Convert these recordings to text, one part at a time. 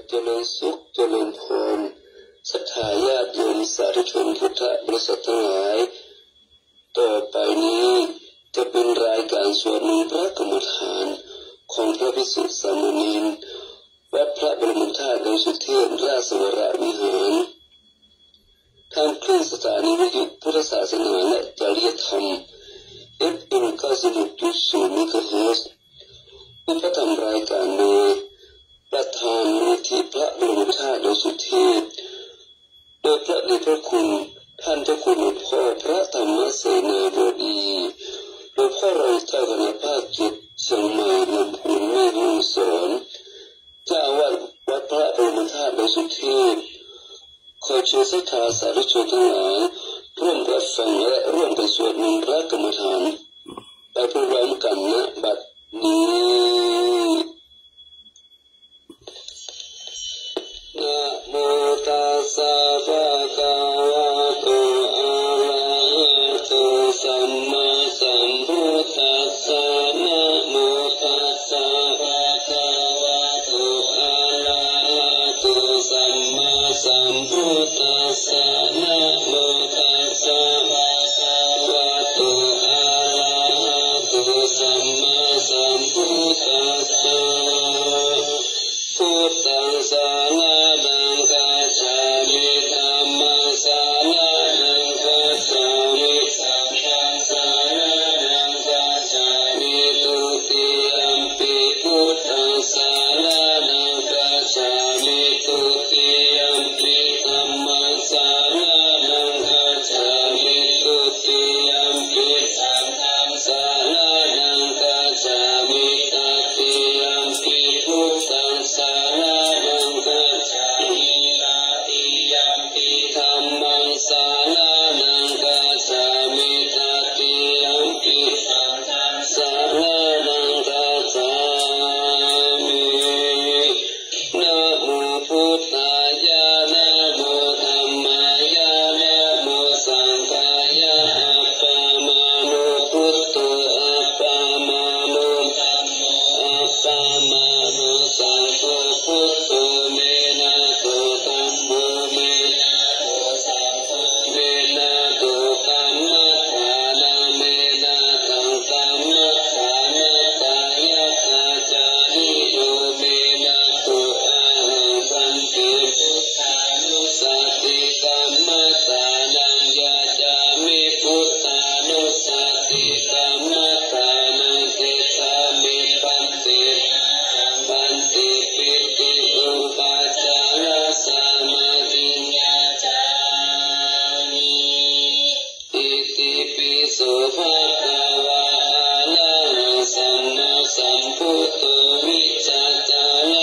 เจริญสุขเจริญพรศรัทธาญาติโยมสาธุชนพุทธบริษัททั้งหลายต่อไปนี้จะเป็นรายการสวดมนต์พระกรรมฐานของพระภิกษุสามเณรวัดพระบรมธาตุดอยสุเทพราชวรวิหารทางคลื่นสถานีวิทยุพุทธศาสนาและจริยธรรม FM 96.0 เมกะเฮิรตซ์อุปถัมภ์รายการโดยประธานมูลที่พระบรมธาตุดอยสุเทพโดยพระเดชพระคุณท่านเจ้าคุณหลวงพ่อพระธรรมเสนาบดีหลวงพ่อรอยเจ้าคณะภาค7เชียงใหม่ลำพูนแม่ฮ่องสอนเจ้าอาวาสวัดพระบรมธาตุดอยสุเทพขอเชิญศรัทธาสาธุชนทั้งหลายร่วมกันฟังและร่วมกันสวดมนต์พระกรรมฐานไปพร้อมกันณบัดนี้นะโมตัสสะภะคะวะโตอะระหะโตสัมมาสัมพุทธัสสะนะโมตัสสะภะคะวะโตอะระหะโตสัมมาสัมพุทธัสสะนะโมตัสสะภะคะวะโตอะระหะโตสัมมาสัมพุทธัสสะพุทธังสารนังคัจฉามิธัมมังสารนังคัจฉามิสังฆังสารนังคัจฉามิทุติยัมปิพุทธังสารนังคัจฉามิทุติยัมปิธัมมังสารนังคัจฉามิทุติยัมปิสังฆังสารนังคัจฉามิตติยัมปิพุทธังสารนังคัจฉามิตติยัมปิธัมมังสารนังคัจฉามิตติยัมปิสังฆังสารนังคัจฉามินะโมพุทธายะนะโมธัมมายะนะโมสังฆายะอัปปมาโนพุทโธอัปปมาโนธัมโมอัปปมาโนสังโฆพุทโธเมนะโตธัมโมเมนะโตสังโฆเมนะโตกัมมัฏฐานาเมนะตังกัมมัฏฐานาตายะคาจาริโยเมนะโตอะหังสันติพุทธานุสติกัมมัฏฐานังยะจามิพุทธานุสติกัมมัฏฐานังเตตามิปันติปันติปิติอุปัจจารสมาธิญาจามิอิติปิโสภะคะวะอะระหังสัมมาสัมพุทโธวิจจารณ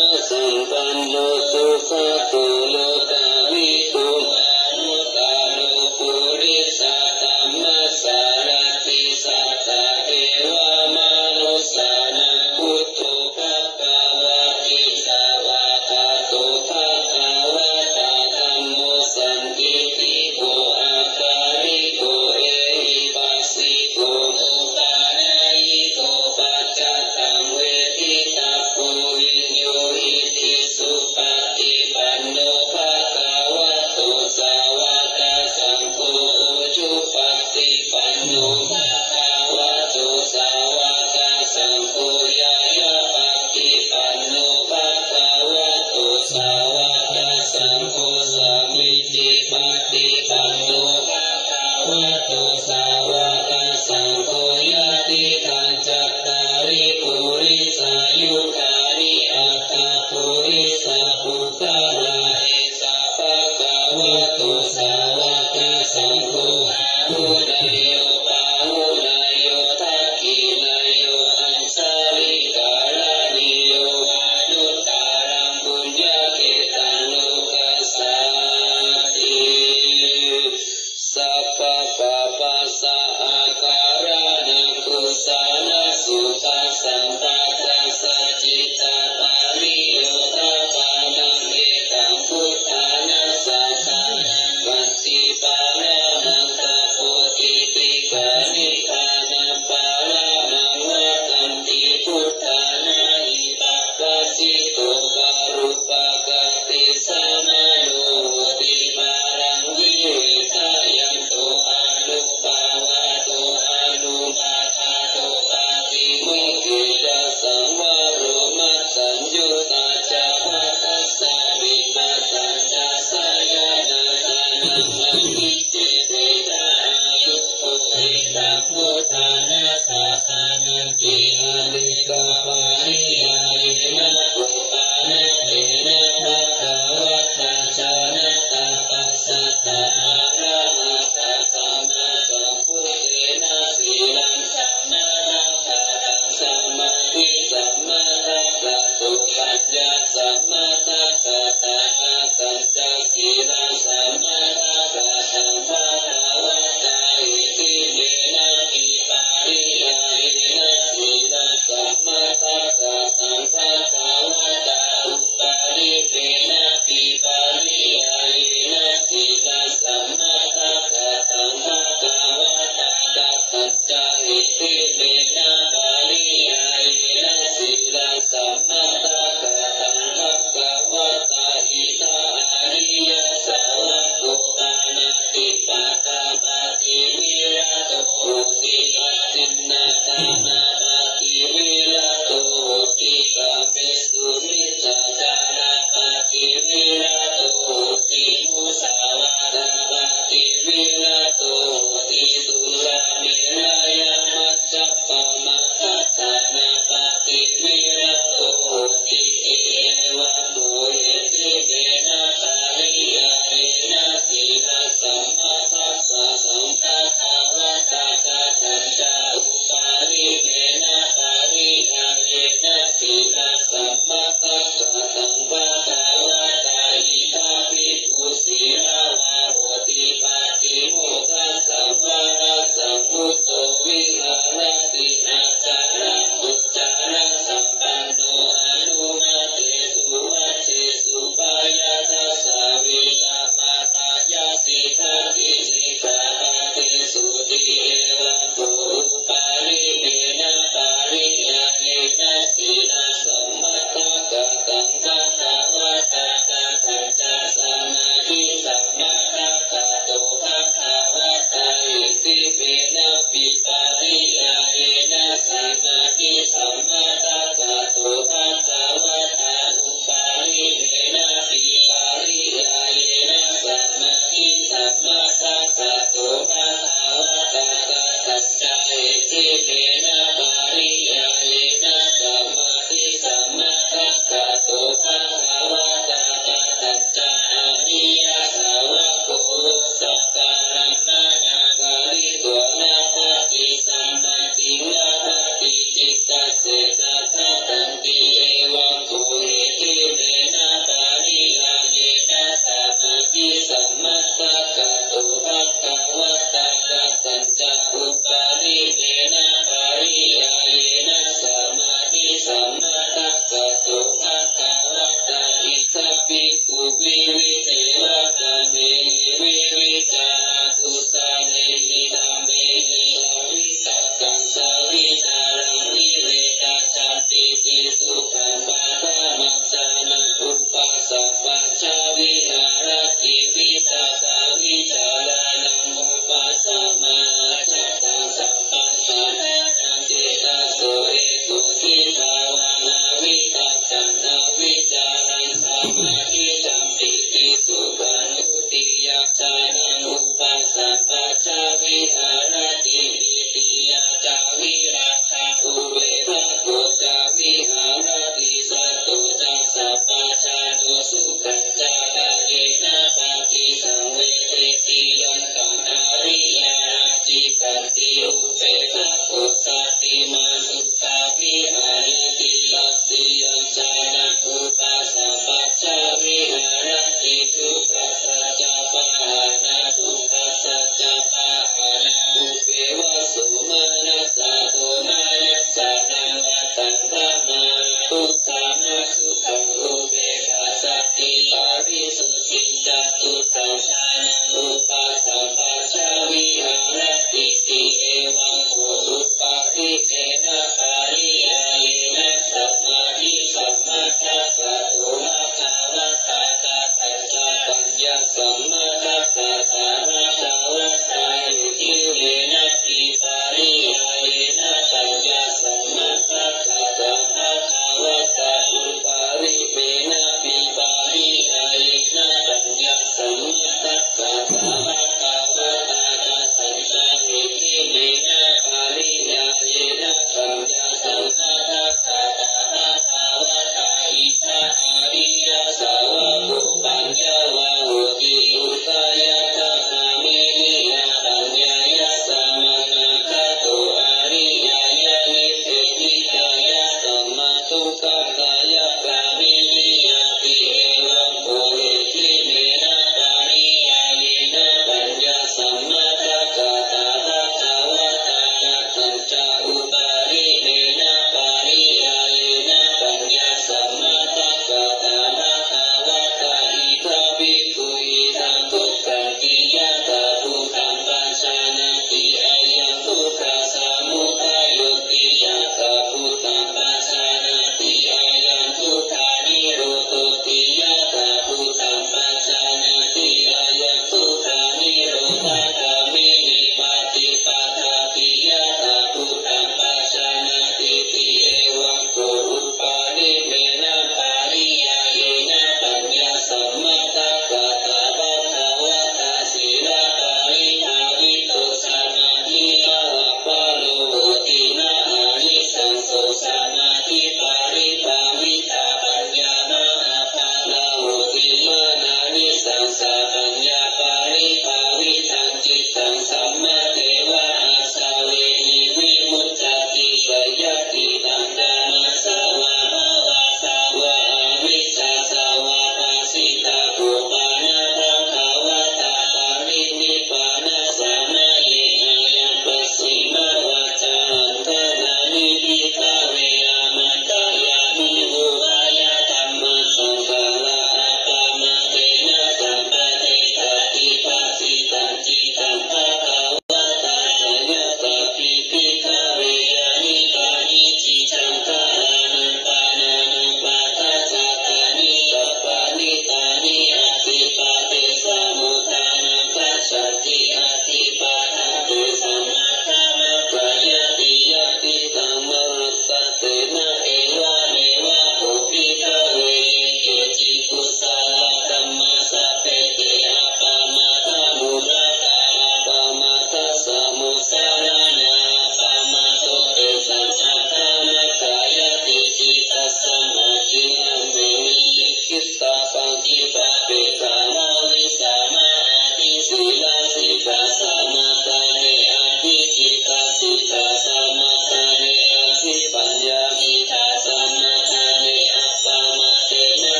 ะสัมปันโนสุขโตโลกาวิทูมานุตาโลปุริสัตตัมมัสสารติสัทธะเทวมนุสสานังพุทโธภคะวะติสาวะคาโตภคะวะตาธัมโมสันติติโกอาคาริโกเอหิปัสสิโกโมคานายิโกปัจจตังเวทิตาโพวิญโยอิติสุปฏิปันโนภคะวะโตสาวกสังโฆจุปฏิปันโนภคะวะโตสาวกสังโฆยายาปฏิปันโนภคะวะโตสาวกสังโฆสามิจิปฏิปันโนภคะวะโตสาวกสังโฆยะติทันจัตตาริปุริสายุคานิอัตตาปุริสาภุคาลาหิสาภะคะวะโตสาวกสังโฆหุนายโยปาหุนายโยทักขินายโยอัญชาลิกาลานิโยมานุตารังปุญญาเกตังโลกัสสาติสัพพะปะปัสสะอาการะนังกุศลสุขสัมปทัสสะจิตตาปาริโยทาปานังเอตังพุทธานัสสะทานังวันติ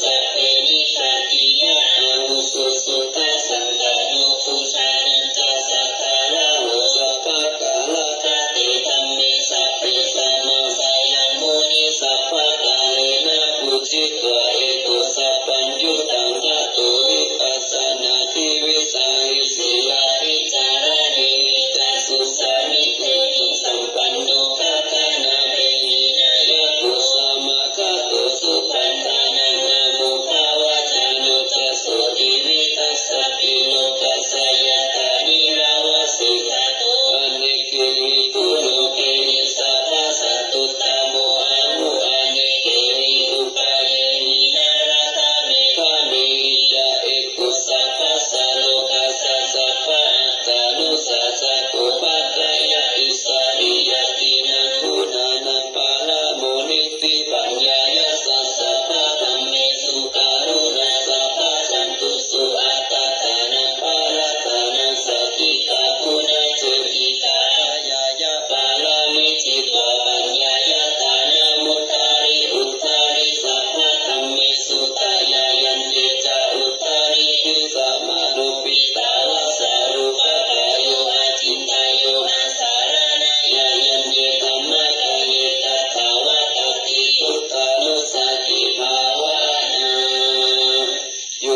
สะเปนิชาติยะอาหุสุสุตาสังฆานุภูชานันตาสักการะโหสักกะกาลตะเตธัมเมสัพเพสัมมาสายังมุนิสัพพะกาเลนะปุจิตวะเอตุสัพพัญญุตังคะโตวิปัสสนาทิวิสาหิสีลาภิจารเนมิตาสุสานิเตตุสัมปันโนภะคะนาเปหินายะปุสามะคะโตสุปันธานังอะมุขาวาจานุจัสโสติวิทัสสะกิโลกัสสะยะตานิราวะสิกขาโตอเนกิริปุโรเกหิสัพพะสัตตุตตโมอะมุอเนเกหิอุปาเยหินาราธาเมฆาเมหิจาเอกุสัพพะสะโลกัสสะสัพพะอัตตานุสัสสะโกภัตตายะอิสาริยตินะคุณานะปะละโมนิติปัญญายะสัสสะภะธัมเมสุการุณะสัพพะจันตุสุอัตตานะภะละตานะสัพพิตาคุณะเจติตายายะปะละมิจิตวะปัญญายะตานะมุตตาริอุตตาริสัพพะธัมเมสุตายายันเตจาอุตตาริทิสัมมานุปิตาวะสารุปะกายโยอาจินตายโยอาสารณายายันเตธัมมะกายตัทธาวะตติพุทธานุสติภาวะนาโย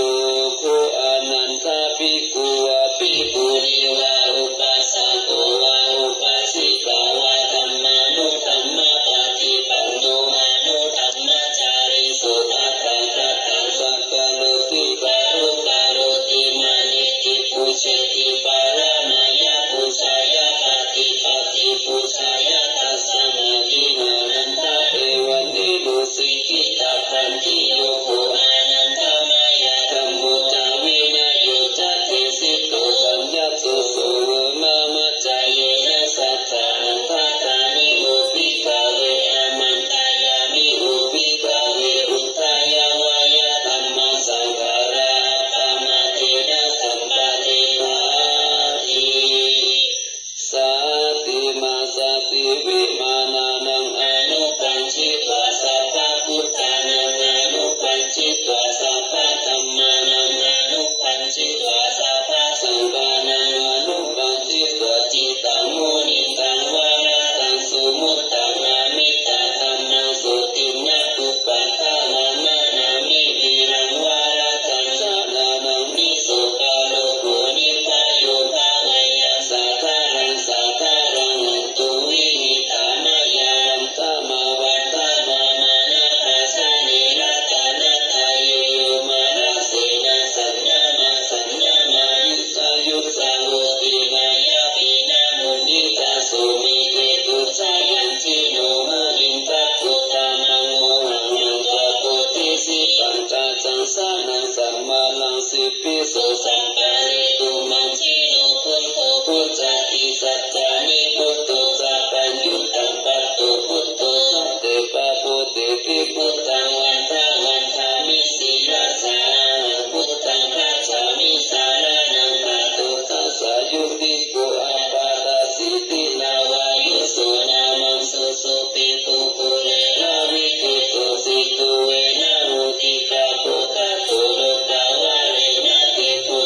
โคอนันทภิกขุวะภิกขุณีวะอุปัสสะโกวะอุปัสสิกาวะธัมมานุธัมมะปฏิปันโนมานุธัมมจาริสุทัตตะทัตตะสักกะโลติการุการุติมานิติปุเชติปารามายะปุชายะปฏิปฏิปุชายะตัสสะนาทินานันทะเอวันนิมุสิกิตาคันติโยโคอานันทามายะธัมโมจาวินาโยจัตติสิโตสัญญาสุโสเวมะมัจจายนะสัทธานันทะตานิโอปิกาเวอามันตายามิโอปิกาเวอุตตายาวายะธัมมาสังขาราปะมาเทนะสัมปะเทภาติสัตติมาสัตติวิมานานังอนุปัญชิตวะสัพพะพุทธานังอนุปัญชิตวะสัพพะธัมมานังอนุปัญชิตวะสัพพะสังฆานังอนุปัญชิตวะจิตตังมุนิตังวาระตังสุมุตตังอามิตาธัมมังสุตินะตุปัฏฐานานานามิวิรังวาระตังสะนานังนิโสกาโลโกนิพพาโยภาเวยังสัทธารังสัทธารังอันตุวินิธามายาวันตามาวันตามามานะปัสสะเนระตานะทายโยมานะเสนะสัญญามาสัญญามายุสายุสาโหติมายาปีนะมุนิตาสุมิเกตุสายันจิโนโมวินทัพพุทธานังโมหังยันตะโพธิสิปัญจจังสานังสัมมาลังสิปิโสสัมปะเรตุมังจิโนพุทโธพุทธาติสัจจานิพุทโธสัพพัญญุตังปัตโตพุทโธสัตเตปะโพเตปิพุทธังวันทาวันทามิสิลาสาพุทธังคัจฉามิสารนังปัตโตทัสสะยุติโกอัปปาตสิติลาวายุโสนามังสุสุปิตุปุเรราวิกิตุสิตุเวนะโหติกาโภคาโตโลกาวาเรนะเตปุ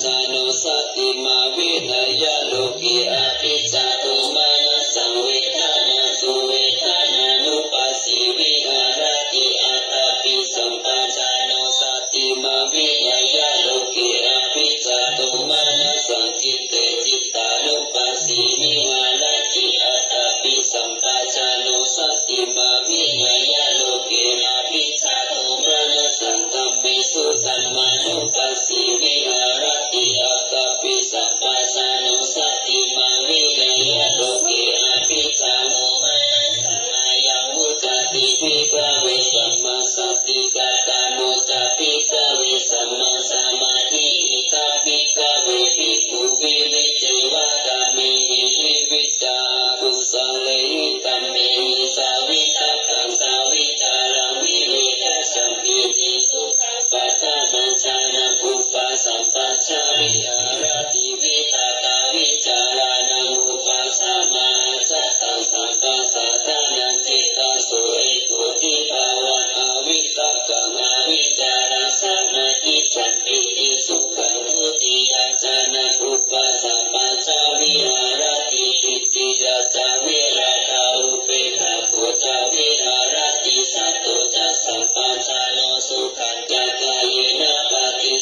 ชานุสติมาวินยาโลกิอาภิชาตุมานะสังเวทนาสุเวทนานุปัสสิวิหารติอัตตปิสัมปชานุสติมาวินยาโลกิอาภิชาตุมานะสังจิตเตจิตานุปัสสิวิหารติอัตตปิสัมปชานุสติมาวินยาโลกิอาภิชาตุมานะสังตัมปิสุตัมมานุปัสสิวิหารติอัตตปิสัมปชานุสติมาวินยาโลกิอาภิชาตุมานะสังอายังมุจติภิกขเวสัมมาสติกตานุจภิกขเวสัมมาสมาธิอิตาภิกขเวภิกขุวิวิจิวะกามิหิวิวิจารุสังเลหิตัมเมหิสาวิตัพพังสาวิจารังวิเวกสัมภิติสุตปัฏฐานัญชานะอุปสัมปัชชาวิหารติวิตตาวิจารานังอุปสัมมาสัตตังสังกัสสะทานังจิตตสุเอตุทิภาวะอวิตัพกังอวิจารัสสะนะกิจจันติติสุขังมุติยาจานะอุปสัมปัชชาวิหารติปิติยาจาวิราคาอุเปกขาโคจาวิหารติสัตตุจัสสัมปัชชาโนสุขันจักกายนะปฏิ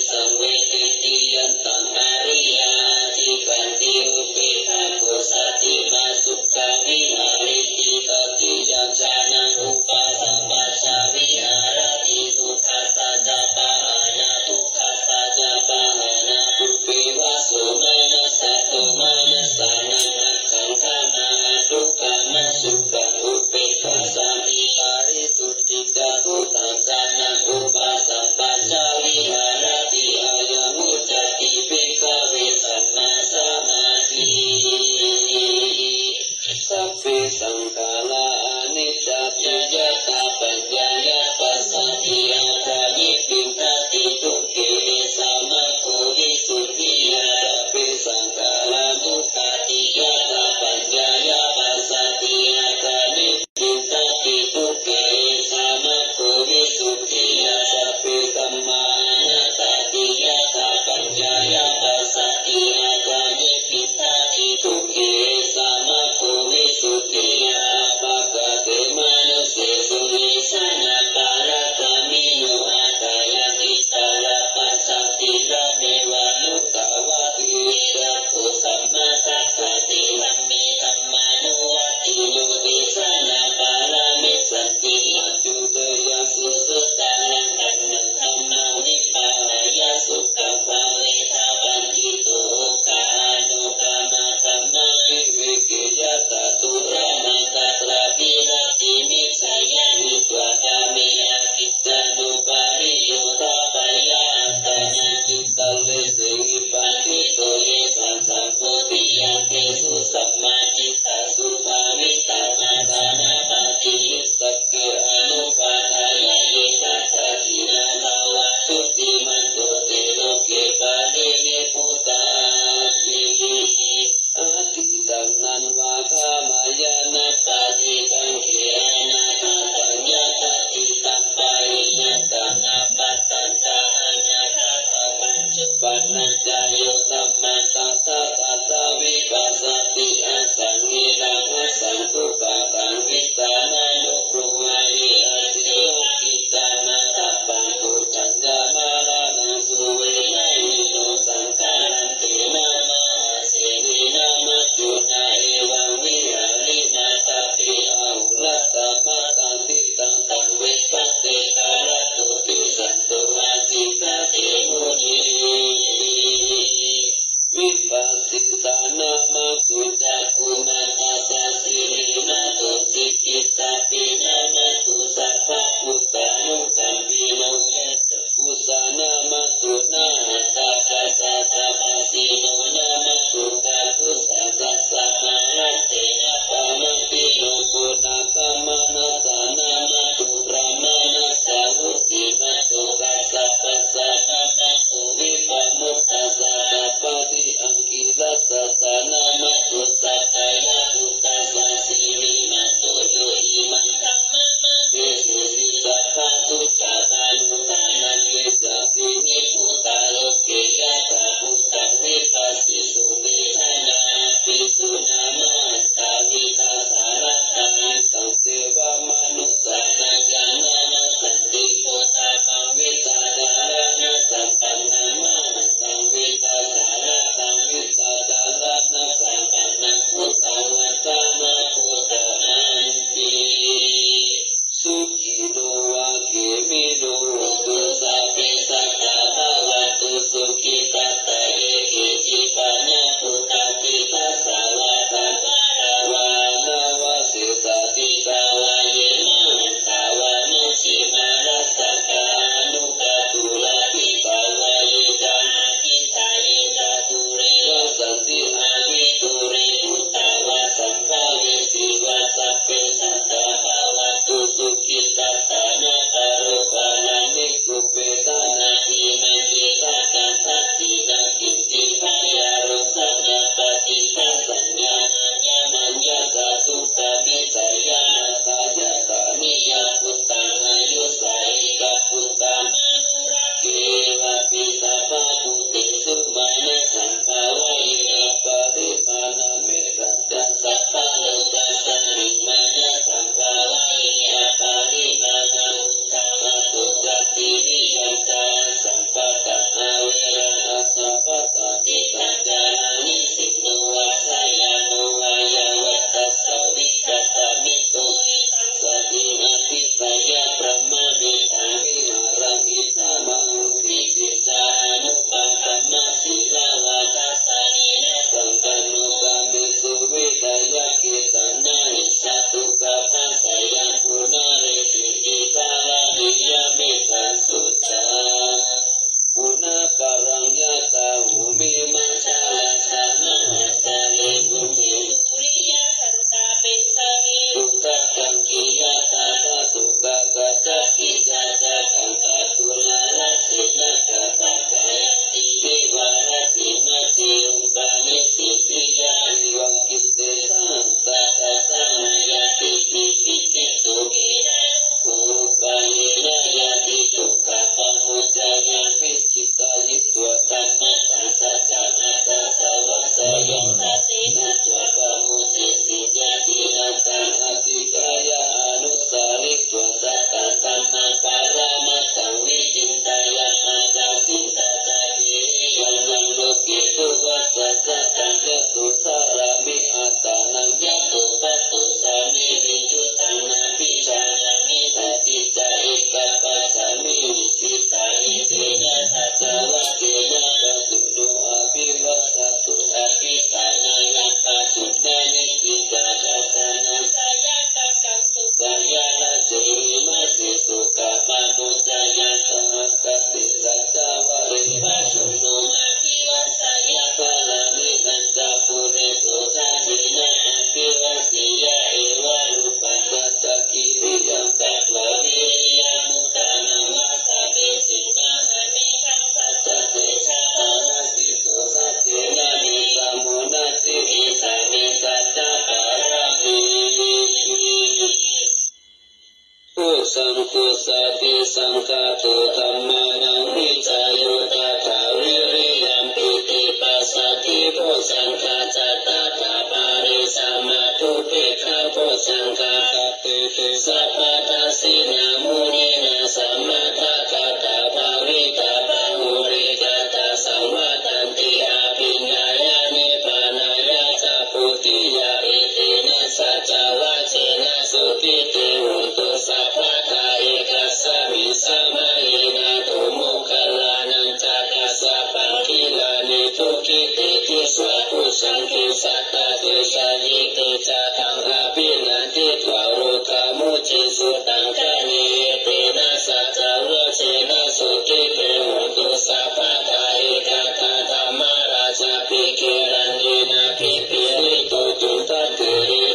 สังฆาตุธัมมานังวิจายุตถาวิริยัมปิติปัสสติโพสังฆาจัตตาถาปาริสัมมาทุติขาโพสังฆาติติสัพพะทัสสินามุนีนาสัมมาทัคคะตาภาวิตาภาหุริกตาสัมวัตันติอาภิญญายานิพพานายาสัพพุติยาอิตินะสัจจวะเชนะสุปิติหุตุสัพพะทาเอกัสสมิสัมมาหินาตุมุขลานันจักขัสสะปังคิลานิทุกิติทิสวะปุสังคิสัตตะเตชะยิเตจาตังอาภินันติตวารุกามุจิสุตังกานิเตนะสัจจวะเชนะสุติเตหุตุสัพพะทาเอกัตถะธัมมาราชาภิกขิรันตินาภิปิริตุจุตัตเต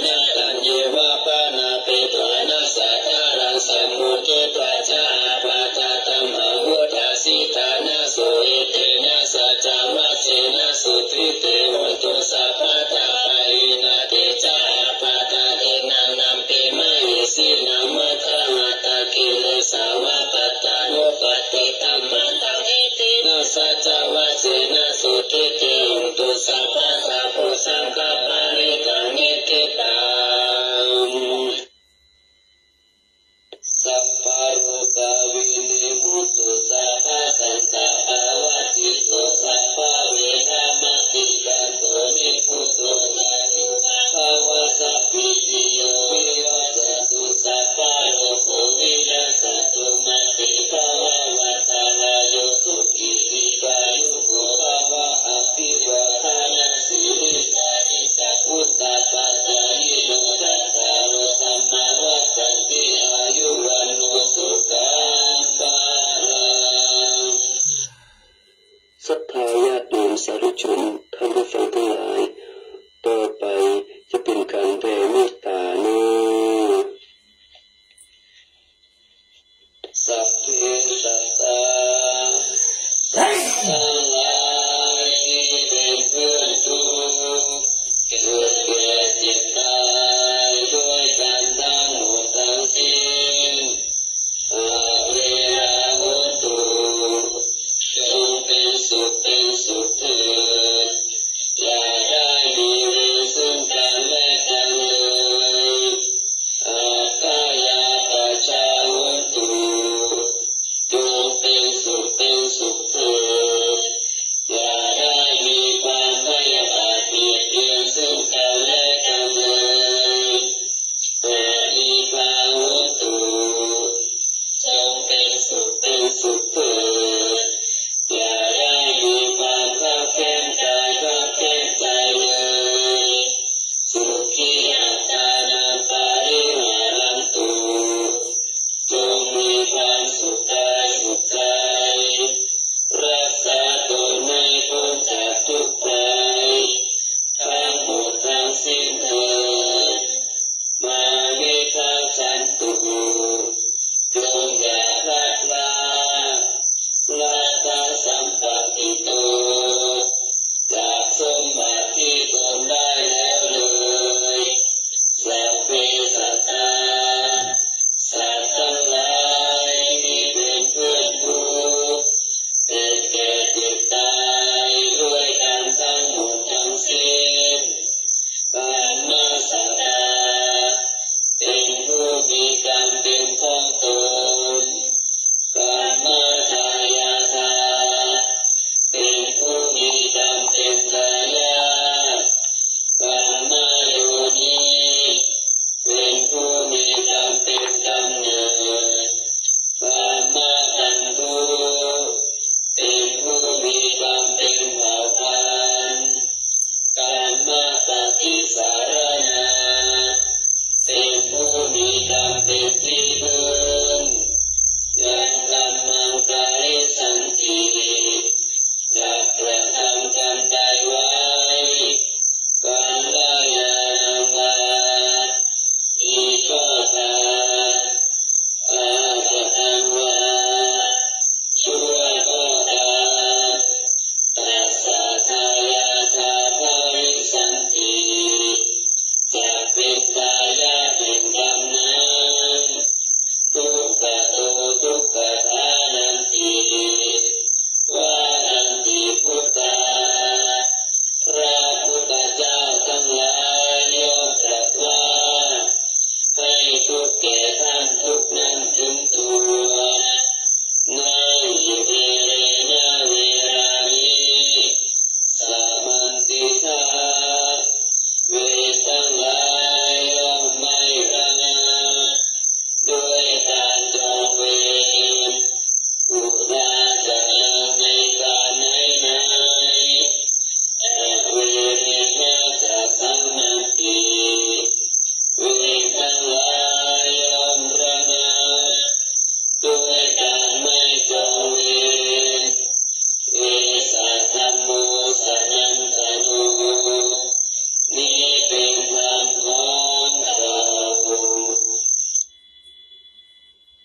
นะตัญเยวะปานาเปตวานัสสะทารังสมุเทตวะจาอาปาทาตัมหะวุฒาสิทานะโสเอเตนะสัจจวะเชนะสุติเตหุตุสัพพะทาปะหินาเตจาอาปาทาเตนะนัมปิมะหิสินัมมะทะหะตะกิเลสาวะปัตตานุปติตัมมันตังอิตินะสัจจวะเชนะสุติเตหุตุสัพพะทาโพสังฆปาริตังนิทิตังสัพพะโรกาวินิมุตตุสัพพะสันตะภาวะติโตสัพพะเวทามะติกันโตนิพุตโตนานุภาวะสัพพิติโยวิวัสตุสัพพะโลกวินัสตุมาติภาวะวัฏฏะโยสุขิติกายุโกภาวะอภิวาทานาสิริสานิจักขุตตะปัตตานิโนตัสสะโรธัมมาวัฏันติอายุวันโนสุขังภะลังศรัทธาญาติโยมสาธุชนท่านผู้ฟังทั้งหลายต่อไปจะเป็นการแผ่เมตตาโนสัพเพสัตตาสัตว์ทั้งหลายที่เป็นเพื่อนทุกข์เกิดแก่เจ็บตายด้วยกันทั้งหมดทั้งสิ้นเวลาโหตุจงเป็นสุขเถิดอย่าได้มีเวรซึ่งกันและกันเลยอาตายาปชาโหตุจงเป็นสุขเถิดอย่าได้มีความพยาบาทเบียดเบียนซึ่งกันและกันเลยแต่มีความโหตุจงเป็นสุขเถิดอย่าได้มีความข้าแค้นกายข้าแค้นใจเลยสุขีอัตตานังปาริหารันตุจงมีความสุขกายสุขใจรักษาตนให้พ้นจากทุกข์ภัยทั้งหมดทั้งสิ้นเถิดมานิคังฉันตุจงอย่าพลาดพลาดละตาสัมปติโตจากสมบัติที่ตนได้แล้วเลยสัพเพสัตตาสัตว์ทั้งหลายที่เป็นเพื่อนทุกข์เป็นแก่เจ็บตายด้วยกันทั้งหมดทั้งสิ้นกามาสัตตาเป็นผู้มีกรรมเป็นของตนกามาทายาทาเป็นผู้มีกรรมเป็นทายาทกามาโยนีเป็นผู้มีกรรมเป็นกำเนิดกามาตันตุเป็นผู้มีกรรมเป็นเผ่าพันธุ์กามาปฏิสารนาเป็นผู้มีกรรมเป็นที่พึ่งยังกรรมังกายสันติหลักประทำกรรมใดไว้การได้ยามาอีกอทาอาปะทังวาชั่วก็ตามตัสสะทายาทาภริสันติ มโมสนันทโนนี้เป็นธรรมของเรา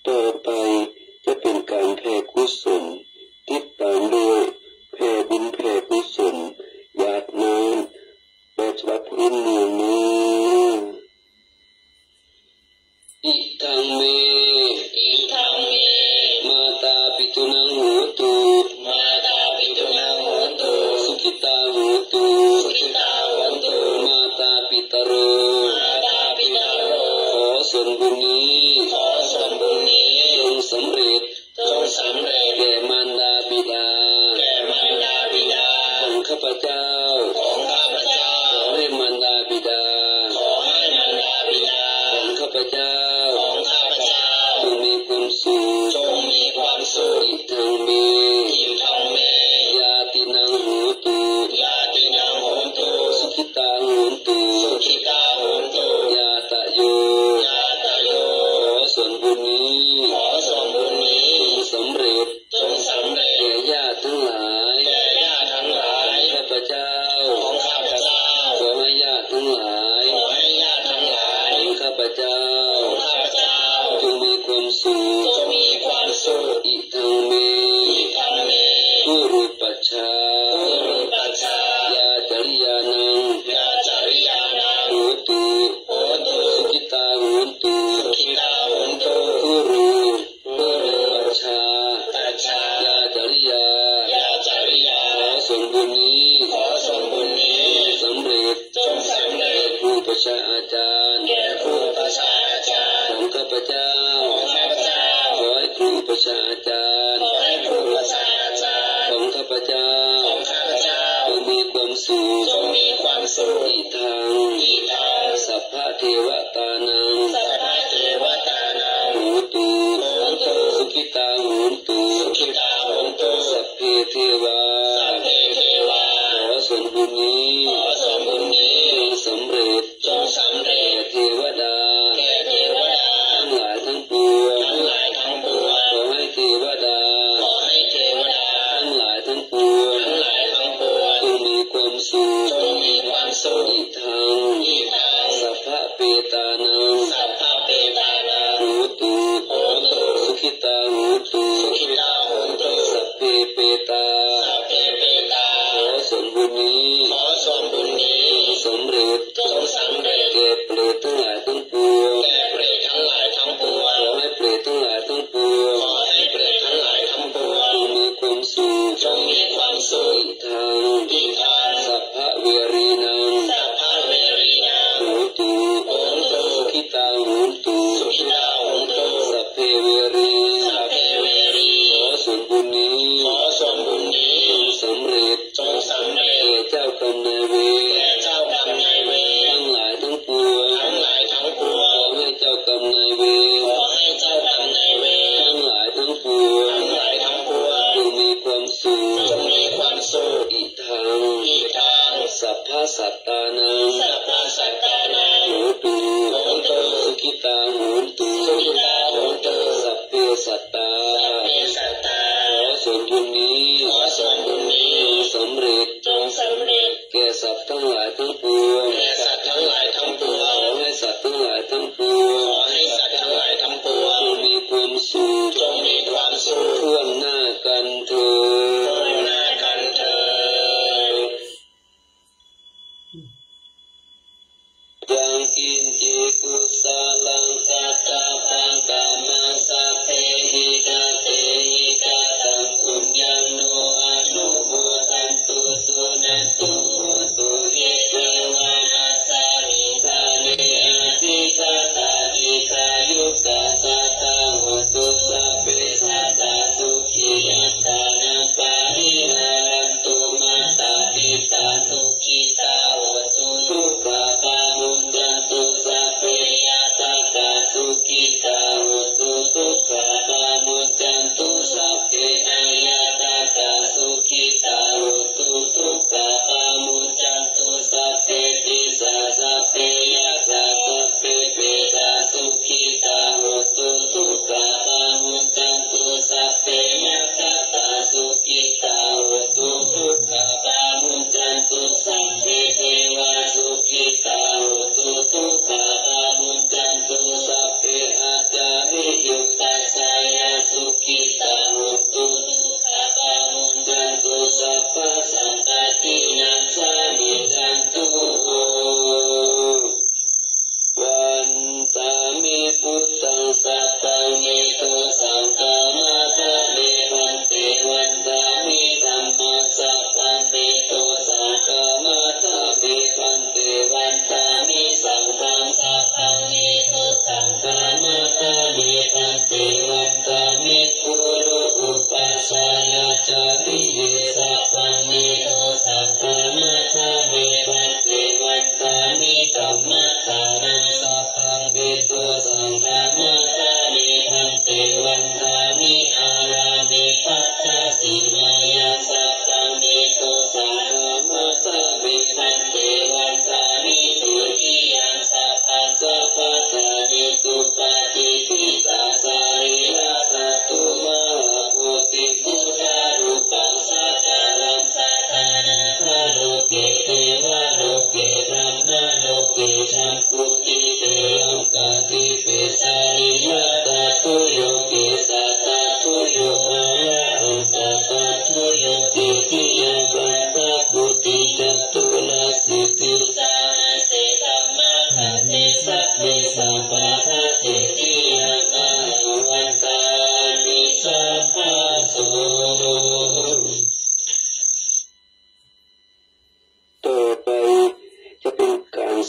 ต่อไปจะเป็นการแผ่กุศลติดตามด้วยแผ่บุญแผ่กุศลญาติน้องแบบฉบับพื้นเมืองนี้อิทังเมมาตาปิตุนังโหตุสุขิตาโหตุมาตาปิตโรขอส่วนบุญนี้จงสำเร็จแก่มารดาบิดาของข้าพเจ้าขอให้มารดาบิดาของข้าพเจ้าจงมีความสุขอิทังเมยาตินังโหตุสุขิตาโหตุยาตะโยขอส่วนบุญนี้จงสำเร็จแก่ญาติทั้งหลายข้าพเจ้าขอให้ญาติทั้งหลายของข้าพเจ้าจงมีความสุขอิทังเมกุรุปัชฌายาจริยานังโหตุสุขิตาโหตุกุรุปัชฌายาจริยาขอส่วนบุญนี้สำเร็จครูประชาอาจารย์ของข้าพเจ้าขอให้ครูประชาอาจารย์ของข้าพเจ้าจงมีความสุขอิทังสัพพะเทวตานังโหตุสุขิตาโหตุสัพเพเทวาขอส่วนบุญนี้จงสำเร็จแก่เทวดาทั้งหลายทั้งปวงขอให้เทวดาทั้งหลายทั้งปวงจงมีความสุขอิทังสัพพะเปตานังโหตุสุขิตาโหตุสัพเพเปตาขอส่วนบุญนี้สำเร็จแก่เปรตทั้งหลายทั้งปวงขอให้เปรตทั้งหลายทั้งปวงจงมีความสุขอิทังสัพพะเวรีนังโหตุสุขิตาโหตุสัพเพเวรีขอส่วนบุญนี้จงสำเร็จแก่เจ้ากรรมนายเวรทั้งหลายทั้งปวงขอให้เจ้ากรรมนายเวรทั้งหลายทั้งปวงจงมีความสุขอิทังสัพพะสัตตานังโหตุสุขิตาโหตุสัพเพสัตตาขอส่วนบุญนี้จงสำเร็จแก่สัตว์ทั้งหลายทั้งปวงขอให้สัตว์ทั้งหลายทั้งปวงจงมีความสุขทั่วหน้ากันเถิดยังกินจิกุสาลังกัตตาปังกามาสัพเพหิกาเตหิกาตังปุญญังโนอนุโมทันตุสุนันตุโหตุเยเทว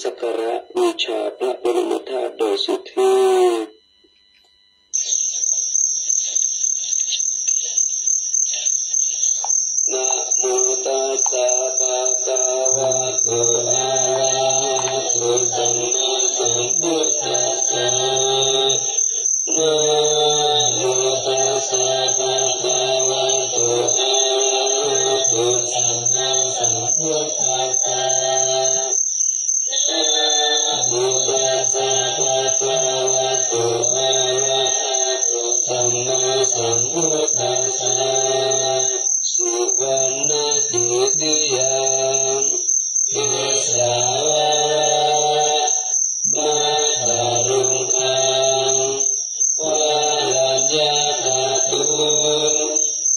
สักการะบูชาพระบรมธาตุโดยสุเทพนะโมตัสสะภะคะวะโตอะระหะโตสัมมาสัมพุทธัสสะนะโมตัสสะภะคะวะโตอะระหะโตสัมมาสัมพุทธัสสะนะโมตัสสะภะคะวะโตอะระหะโตสัมมาสัมพุทธัสสะสุวรรณติติยังอิสาวะมาตารุงคังวายัญญาตตุ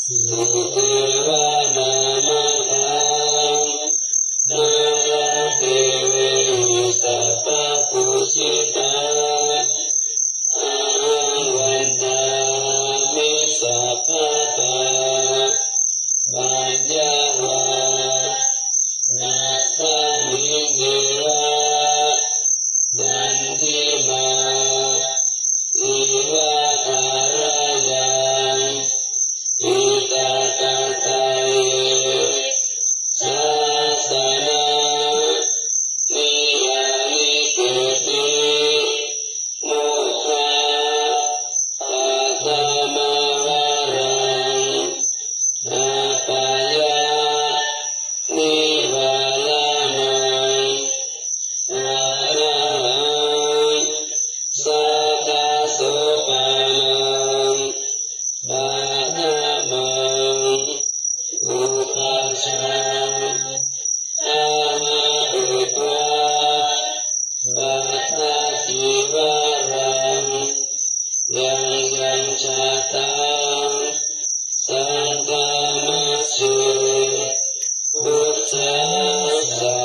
สุเทวานามาตังนาเทเวสัพพปุสิตาอาวันดามิสัพพะตาปัญญาวานาสามิเกระดันทิมาอิวะคารยังอิตาตาตาเยสัสนานิยานิเกติโมฆะปัตมาวารังนาปายานิวาลานังอาระหังสักขะโสปานังปะทะมังอุปัชฌังอาหะริตวาปัตตติวารังยังยังชะตังสังฆามัสเสพุทธัสสะ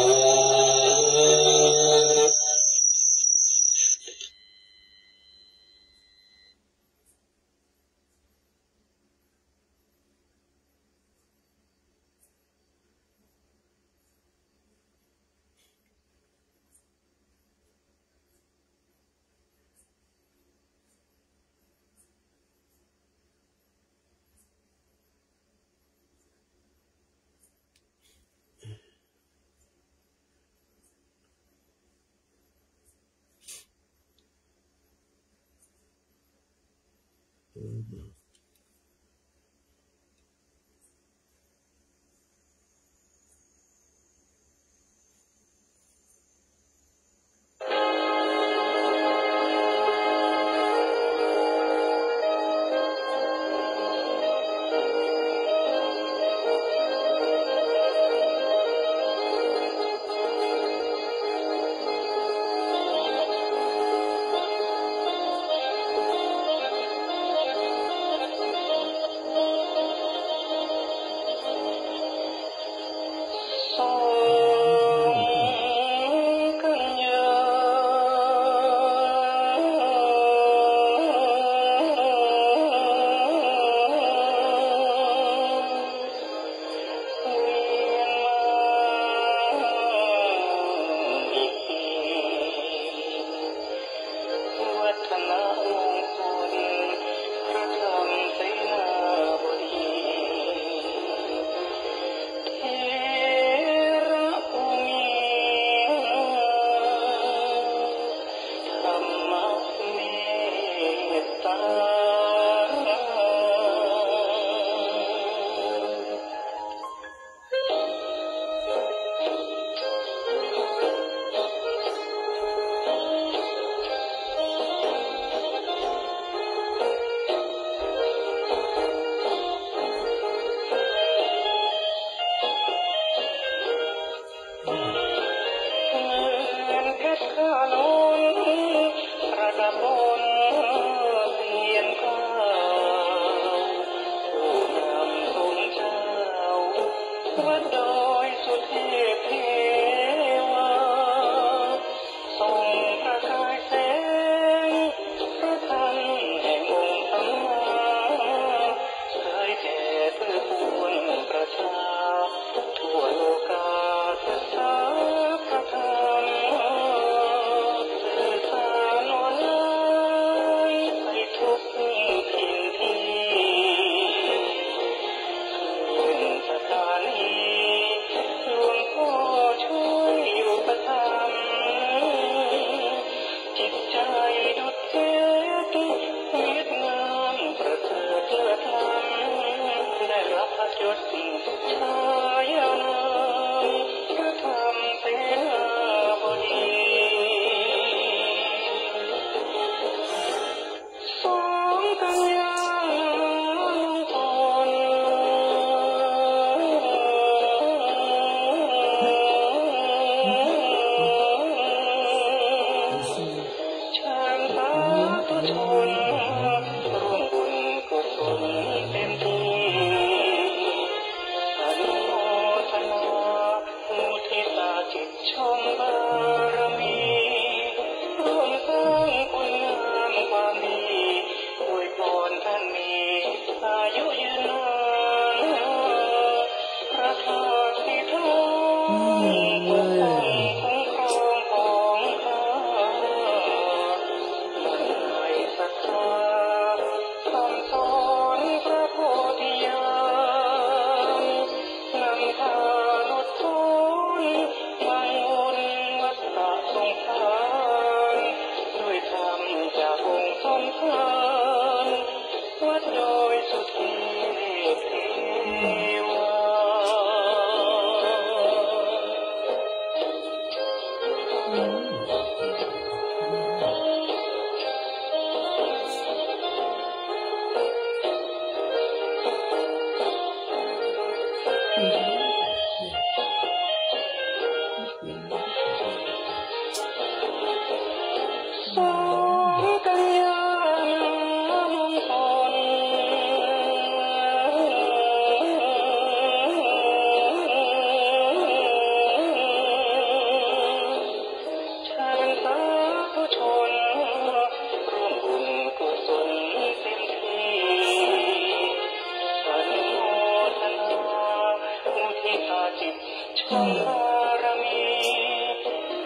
พาจิตชมบารมี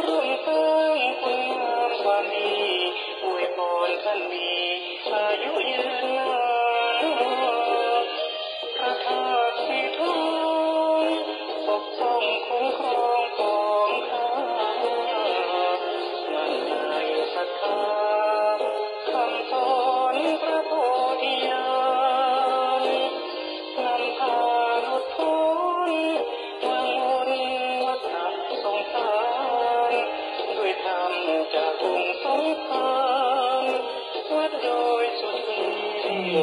ร่วมสร้างคุณงามความดีอวยพรท่านมีอายุยืนนานพระธาตุสีทองปกป้องคุ้มครองของข้ามั่นในศรัทธาคำสอนพระโพธิญาณนำพาหลุดพ้นวังวนวัฏสงสารด้วยธรรมจากองค์สงฆ์วัดโดยสุดที่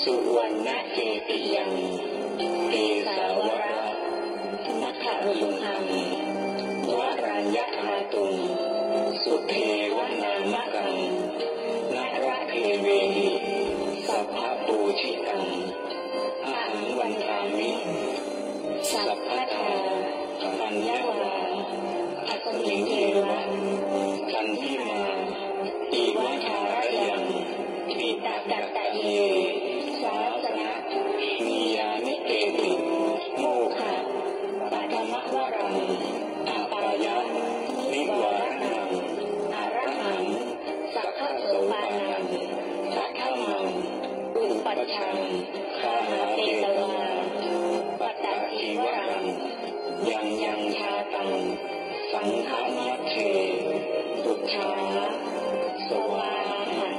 สุวรรณเกติยังเกสาวระนัทรุหังวรัญญธาตุงสุเทวนามกังนรเทเวหิสัพพปูชิตังอาหังวันทามิสัพพทาปัญญาวาอัสมิงเทวะกันทิมาอิวัฏารยังปิตาตัตเยสาสนะนิยานิเกติโมฆะปัทมวรังอาปายะนิวารังอรหังสัพพโสปานังสัทธมังอุปัชชังคาหาเตตวาปัตตะจีวรังยังยังชาตังสังฆมัคเชพุทธาสวาหะ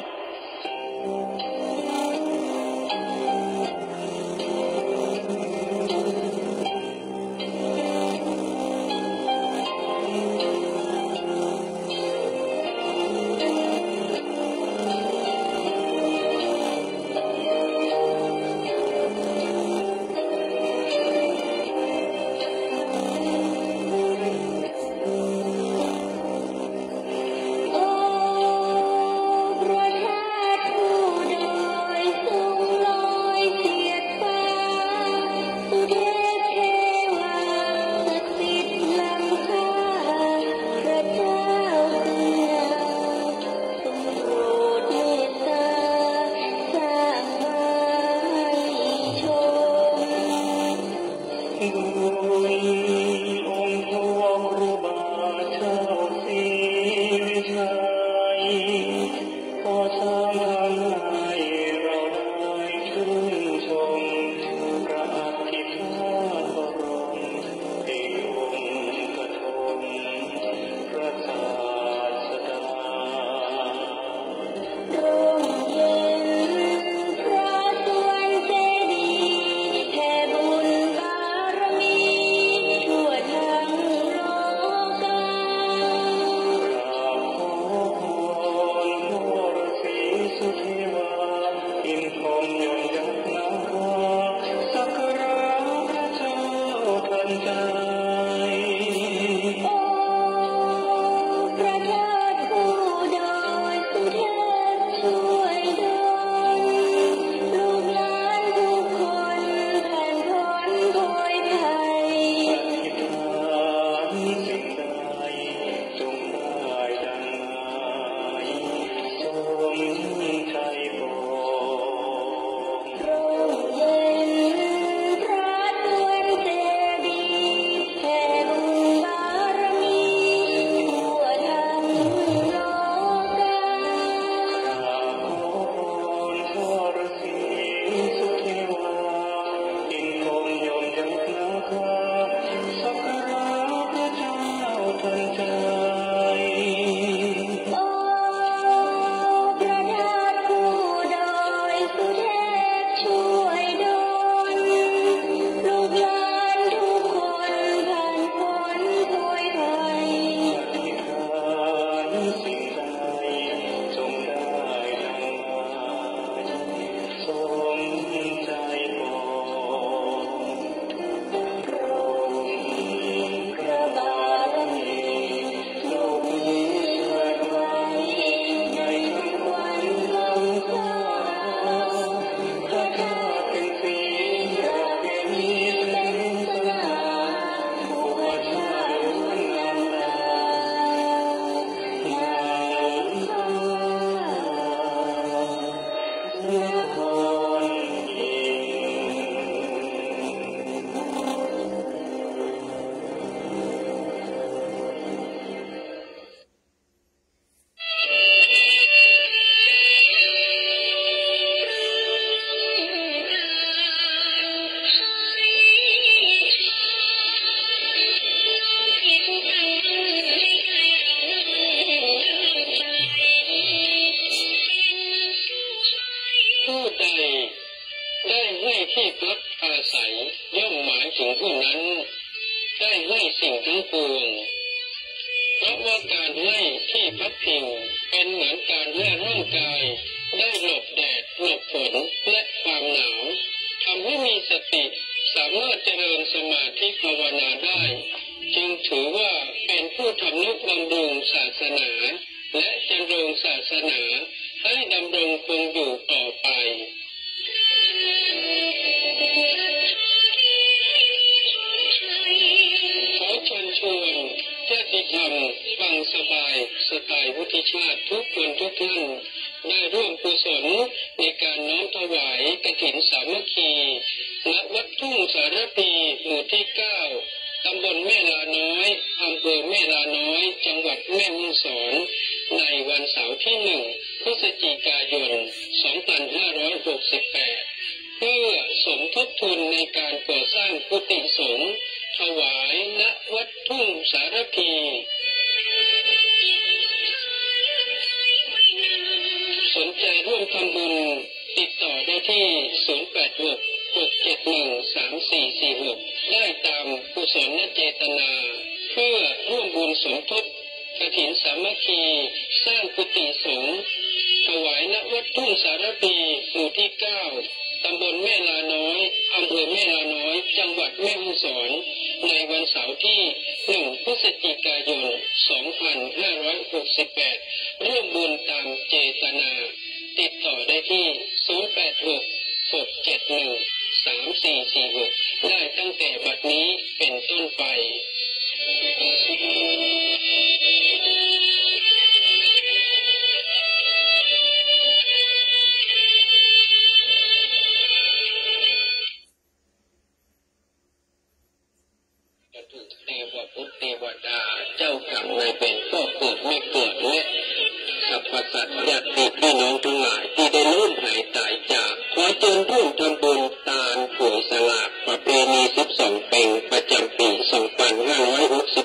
ผู้นั้นได้ให้สิ่งทั้งปวงเพราะว่าการให้ที่พักพิงเป็นเหมือนการให้ร่างกายได้หลบแดดหลบฝนและความหนาวทำให้มีสติสามารถเจริญสมาธิภาวนาได้จึงถือว่าเป็นผู้ทำนุบำรุงศาสนาและเจริญศาสนาให้ดำรงคงอยู่ต่อไปขอเชิญชวนญาติธรรมฟังสบายสไตล์วุฒิชาติทุกคนทุกท่านได้ร่วมกุศลในการน้อมถวายกฐินสามัคคีณวัดทุ่งสารพีหมู่ที่ 9ตำบลแม่ลาน้อยอำเภอแม่ลาน้อยจังหวัดแม่ฮ่องสอนในวันเสาร์ที่ 1 พฤศจิกายน 2568 เพื่อสมทบทุนในการก่อสร้างกุฏิสงฆ์ถวายณวัดทุ่งสารพีสนใจร่วมทำบุญติดต่อได้ที่ 0866713446 ได้ตามกุศลเจตนาเพื่อร่วมบุญสมทบกฐินสามัคคีสร้างกุฏิสงฆ์ถวายณวัดทุ่งสารพีหมู่ที่ 9ตำบลแม่ลาน้อยอำเภอแม่ลาน้อยจังหวัดแม่ฮ่องสอนในวันเสาร์ที่ 1 พฤศจิกายน 2568 ร่วมบุญตามเจตนาติดต่อได้ที่ 0866713446 ได้ตั้งแต่บัดนี้เป็นต้นไปเทวปุตเทวดาเจ้ากรรมนายเป็นก็เกิดไม่เกิดและสรรพสัตว์ญาติพี่น้องทั้งหลายที่ได้ล้มหายตายจากขอเชิญร่วมทำบุญตาลป่วยสลากประเพณี12 เป็งประจำปี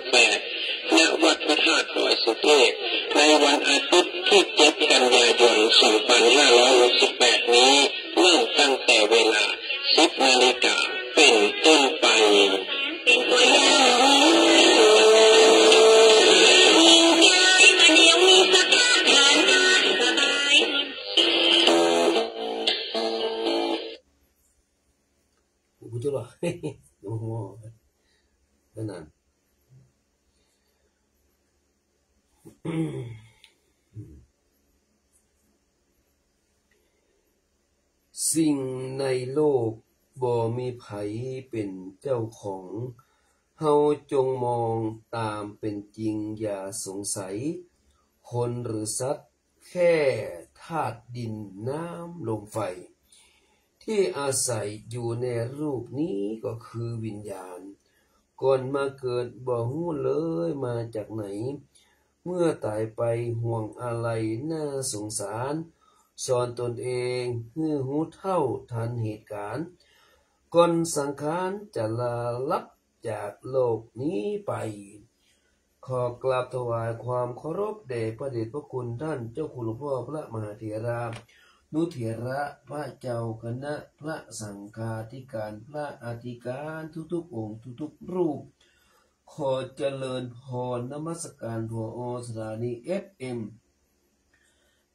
2568 ณ วัดพระธาตุดอยสุเทพในวันอาทิตย์ที่ 7 กันยายน 2568 นี้เริ่มตั้งแต่เวลา 10 นาฬิกาเป็นต้นไปbetul lah. Oh, benar. สิ่งในโลกบ่มีไผเป็นเจ้าของเฮาจงมองตามเป็นจริงอย่าสงสัยคนหรือสัตว์แค่ธาตุดินน้ำลมไฟที่อาศัยอยู่ในรูปนี้ก็คือวิญญาณก่อนมาเกิดบ่ฮู้เลยมาจากไหนเมื่อตายไปห่วงอะไรน่าสงสารสอนตนเองให้รู้เท่าทันเหตุการณ์ก่อนสังขารจะลาลับจากโลกนี้ไปขอกราบถวายความเคารพแด่พระเดชพระคุณท่านเจ้าคุณหลวงพ่อพระมหาเถระนุเถระพระเจ้าคณะพระสังฆาธิการพระอธิการทุกๆองค์ทุกๆรูปขอเจริญพรนมัสการผอ.สถานี FM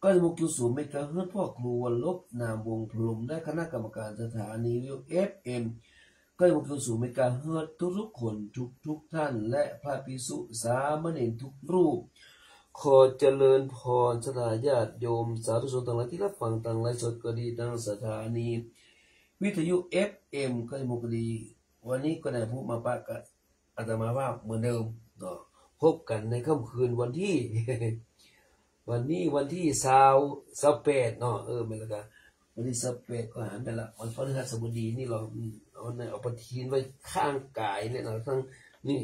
96.0 เมกะเฮิรตซ์พ่อครูวันลบนามวงพรหมและคณะกรรมการสถานีวิทยุ FM 96.0 เมกะเฮิรตซ์ทุกๆคนทุกท่านและพระภิกษุสามเณรทุกรูปขอเจริญพรศรัทธาญาติโยมสาธุชนทั้งหลายที่รับฟังทางไลฟ์สดก็ดีทางสถานีวิทยุ FM ก็ดีวันนี้ก็ได้พูดมาปะกับอาตมาว่าเหมือนเดิมเนาะพบกันในค่ำคืนวันที่ วันนี้วันที่28เนาะไม่ละกันวันที่28ก็หันไปละวันพฤหัสบดีนี่เราเอาปฏิทินไว้ข้างกายเนี่ยนะทั้งนี่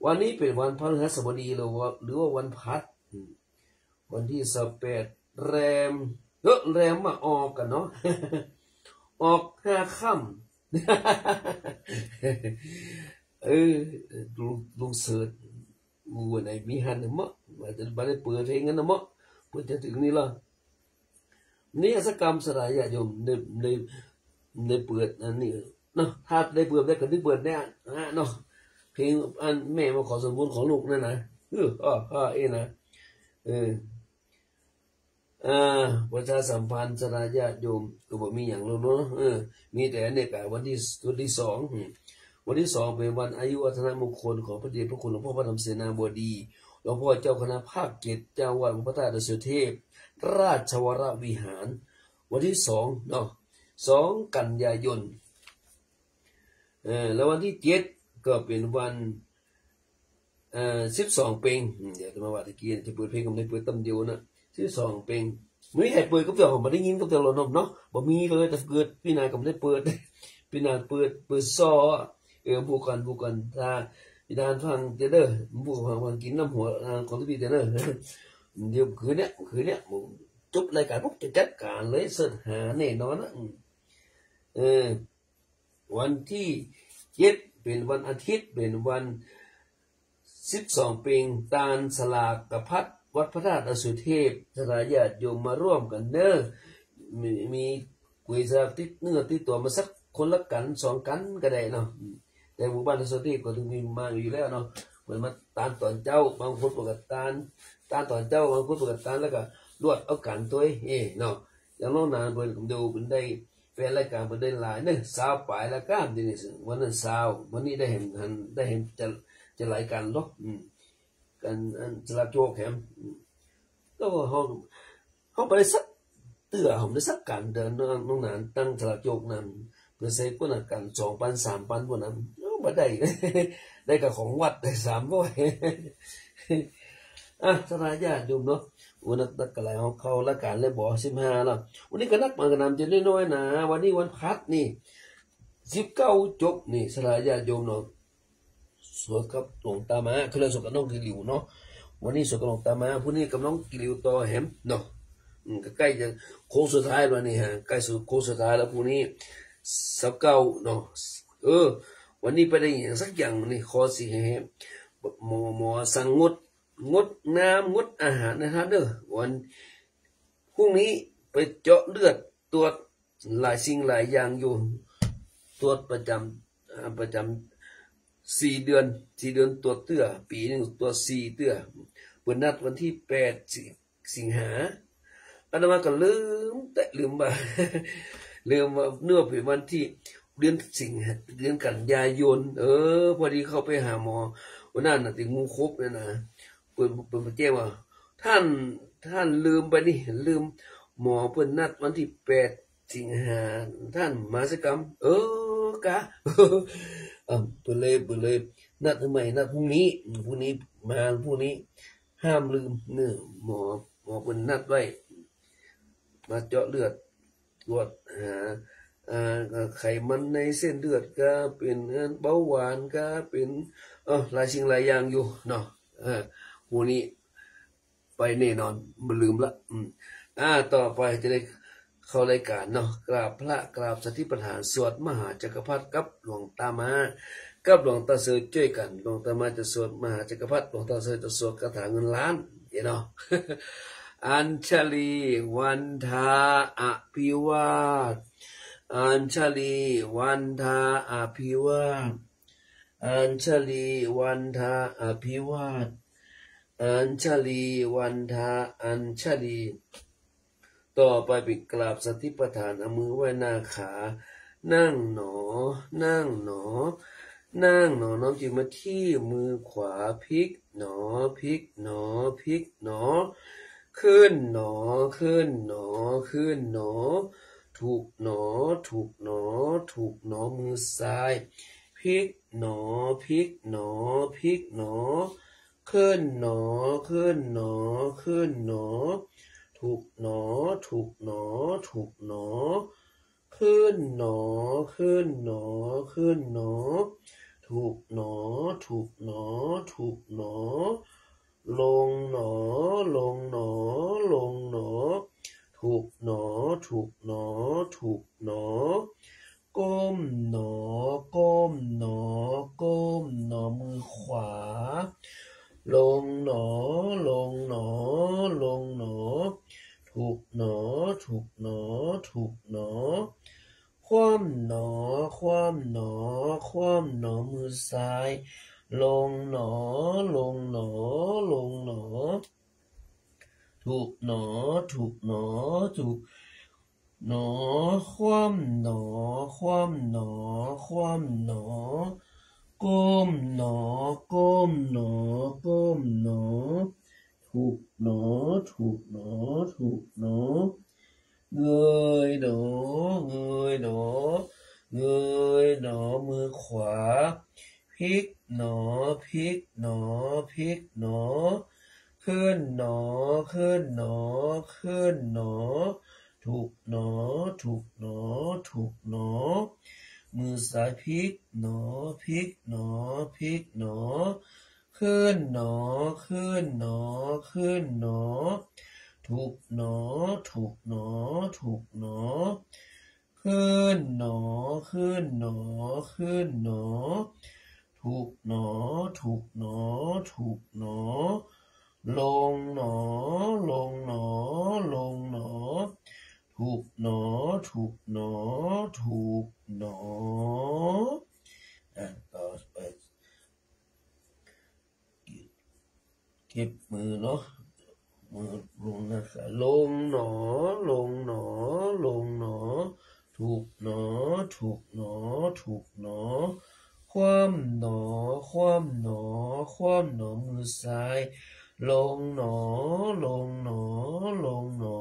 วันนี้เป็นวันพฤหัสบดีหรือว่าวันพัดวันที่28แรมมาออกกันเนาะ ออก5 ค่ำ ลุงเสิร์ชงูไหนมีหันนะมั้งว่าจะบ่ได้เปิดเพลงกันนะมั้งเปิดจะถึงนี่ล่ะนี่สกรรมสลายญาติโยมในเปิดอันนี้ เนาะถ้าได้เปิดได้ก็นึกเปิดได้เนาะเพลงอันแม่มาขอส่วนบุญของลูกนั่นนะนะประชาสัมพันธ์สลาญาติโยมก็บอกมีอย่างเราเนาะมีแต่เนี่ยกะวันที่สองวันที่สองเป็นวันอายุวัฒนมงคลของพระเดชพระคุณหลวงพ่อพระธรรมเสนาบดีหลวงพ่อเจ้าคณะภาค7เจ้าวัดพระธาตุดอยสุเทพราชวรวิหารวันที่สองเนาะ2 กันยายนแล้ววันที่7ก็เป็นวัน12 เพ็งเดี๋ยวจะมาว่าตะกี้จะเปิดเพลงก็ไม่เปิดตำเดียวนะ12 เพ็งไม่ให้เปิดก็เดี๋ยวผมไม่ได้ยินก็เดี๋ยวเราเนาะบ่มีเลยแต่เกิดพี่นาก็ไม่ได้เปิดพี่นาเปิดซอบุกันถ้าพี่นาฟังเด้อบุกฟังกินน้ำหัวของที่พี่เด้อเดี๋ยวคืนเนี้ยจบรายการปุ๊บจะจัดการเลยเสิร์ชหาแน่นอนนะวันที่7เป็นวันอาทิตย์เป็นวัน12 เพ็งตาลสลากกพัดวัดพระธาตุดอยสุเทพสลาญาติโยมมาร่วมกันเด้อมีกุยสลากติดเนื้อติดตัวมาสักคนละกัน2 กันก็ได้เนาะแต่หมู่บ้านดอยสุเทพก็ถึงมีมาอยู่แล้วเนาะเหมือนมาตาลตอนเจ้าบางคนประกาศตาลตอนเจ้าบางคนประกาศตาลแล้วก็รวดเอากันตัวเนาะอย่างน้องนานเพิ่นดูเพิ่นได้แฟนรายการเพิ่นได้หลายเด้อ20 ปลายละกันทีนี้วันนั้น20วันนี้ได้เห็นจะหลายกันเนาะกันสลากโจกแถมก็เฮาไปได้สักเตื้อผมได้สักกันเดินน้องนานตั้งสลากโจกนั้นเพื่อใช้คนกัน 2,000 3,000พวกนั้นบ่ได้กับของวัดได้300สลายญาติโยมเนาะวันนั้นก็หลายเขาละกันเลยบ่15แล้ววันนี้ก็นักมากันนำจะน้อยๆนะวันนี้วันพัดนี่19จบนี่สลายญาติโยมเนาะสวดกับหลวงตามาคือเราสวดกับน้องกิริวเนาะวันนี้สวดกับหลวงตามาผู้นี้กับน้องกิริวต่อแหมเนาะก็ใกล้จะโค้งสุดท้ายแล้วนี่ฮะใกล้สู่โค้งสุดท้ายแล้วผู้นี้19เนาะวันนี้ไปได้อย่างสักอย่างนี่ขอสิให้หมอสั่งงดน้ำงดอาหารนะครับเด้อวันพรุ่งนี้ไปเจาะเลือดตรวจหลายสิ่งหลายอย่างอยู่ตรวจประจำ4 เดือนตรวจเตื้อปีนึงตรวจ4 เตื้อเปิดนัดวันที่8 สิงหาอาตมาก็ลืมว่าเนื้อเป็นวันที่เดือนกันยายนพอดีเข้าไปหาหมอวันนั้นน่ะติงูครบเนี่ยนะเปิ่นมาแจ้งว่าท่านลืมไปนี่ลืมหมอเปิ่นนัดวันที่8 สิงหาท่านมาสกรรมกะเปิ่นเลยนัดทำไมนัดพรุ่งนี้มาพรุ่งนี้ห้ามลืมเนื้อหมอเปิ่นนัดไว้มาเจาะเลือดตรวจหาไขมันในเส้นเลือดก็เป็นเบาหวานก็เป็นหลายสิ่งหลายอย่างอยู่เนาะพวกนี้ไปแน่นอนบ่ลืมละต่อไปจะได้เข้ารายการเนาะกราบพระกราบสติปัฏฐานสวดมหาจักรพรรดิกับหลวงตามากับหลวงตาเสยช่วยกันหลวงตามาจะสวดมหาจักรพรรดิหลวงตาเสยจะสวดคาถาเงินล้านเนาะอัญชลีวันทาอภิวาทอัญชลีวันทาอภิวาทอัญชลีวันทาอภิวาทอัญชลีวันทาอัญชลีต่อไปเป็นกราบสติปัฏฐานเอามือไว้หน้าขานั่งหนอน้อมจิตมาที่มือขวาพลิกหนอขึ้นหนอถูกหนอมือซ้ายพลิกหนอขึ้นหนอถูกหนอขึ้นหนอถูกหนอขึ้นหนอถูกหนอลงหนอถูกหนอก้มหนอมือขวาลงหนอถูกหนอคว่ำหนอ ถูกหนอถูกหนอถูกหนอคว่ำหนอคว่ำหนอคว่ำหนอก้มหนอก้มหนอก้มหนอถูกหนอถูกหนอถูกหนอเงยหนอเงยหนอเงยหนอมือขวาพลิกหนอพลิกหนอพลิกหนอขึ้นหนอขึ้นหนอขึ้นหนอถูกหนอถูกหนอถูกหนอมือซ้ายพลิกหนอพลิกหนอพลิกหนอขึ้นหนอขึ้นหนอขึ้นหนอถูกหนอถูกหนอถูกหนอขึ้นหนอขึ้นหนอขึ้นหนอถูกหนอถูกหนอถูกหนอลงหนอลงหนอลงหนอถูกหนอถูกหนอถูกหนอต่อไปเก็บมือเนาะมือลงนะคะลงหนอลงหนอลงหนอถูกหนอถูกหนอถูกหนอคว่ำหนอคว่ำหนอคว่ำหนอมือซ้ายลงหนอลงหนอลงหนอ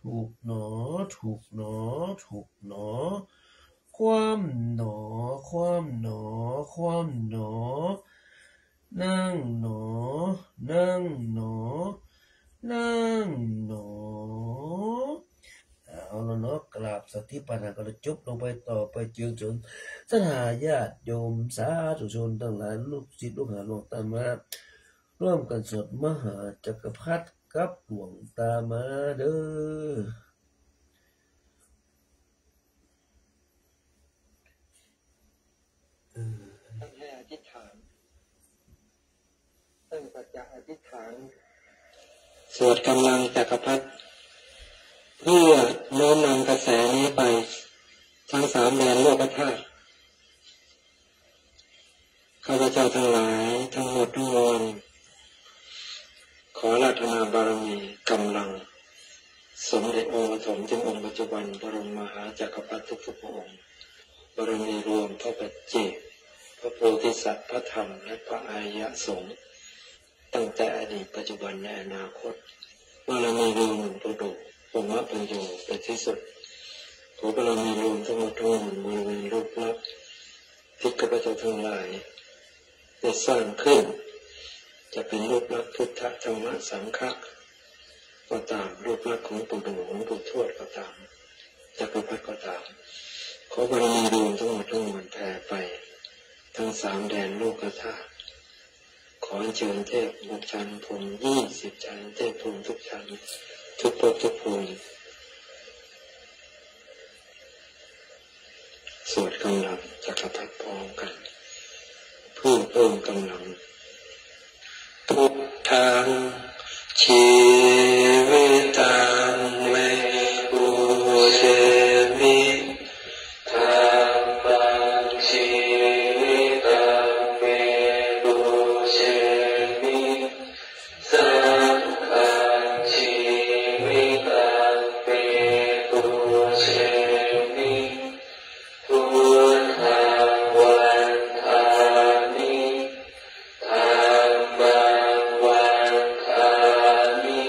ถูกหนอถูกหนอถูกหนอคว่ำหนอคว่ำหนอคว่ำหนอนั่งหนอนั่งหนอนั่งหนอเอาละเนาะกราบสัทธิปัญหาก็จบลงไปต่อไปเจือจนสถาญาติโยมสาธุชนทั้งหลายลูกศิษย์ลูกหาหลวงตามาร่วมกันสวดมหาจักรพรรดิกับหลวงตามาเด้อตั้งให้อธิษฐานตั้งปัจจัยอธิษฐานสวดกำลังจักรพรรดิเพื่อโน้มนำกระแสนี้ไปทั้ง3 แดนโลกธาตุข้าพเจ้าทั้งหลายทั้งหมดทั้งมวลขอราธนาบารมีกำลังสมเด็จองค์ปฐมถึงองค์ปัจจุบันบรมมหาจักรพรรดิทุกๆพระองค์บารมีรวมพระปัจเจกพระโพธิสัตว์พระธรรมและพระอริยสงฆ์ตั้งแต่อดีตปัจจุบันในอนาคตบารมีรวมหนึ่งประดุจปมะปัญโยเป็นที่สุดขอบารมีรวมทั้งหมดทั้งมวลบริเวณรูปลักษณ์ที่ข้าพเจ้าทั้งหลายได้สร้างขึ้นจะเป็นรูปลักษณ์พุทธธรรมสังฆะก็ตามรูปลักษณ์ของปู่ดูของปู่ทวดก็ตามจักรพรรดิก็ตามขอบารมีรวมทั้งหมดทั้งมวลแผ่ไปทั้ง3 แดนโลกธาตุขอเชิญเทพบุตรชั้นพรหม20 ชั้นเทพพรหมทุกชั้นทุกภพทุกภูมิสวดกำลังจักรพรรดิพร้อมกันเพื่อเพิ่มกำลังพุทธังชีวิตังเมอุเชมิธัมมังชีวิตังเมอุเชมิสังฆังชีวิตังเมอุเชมิพุทธังวันทามิธัมมังวันทามิ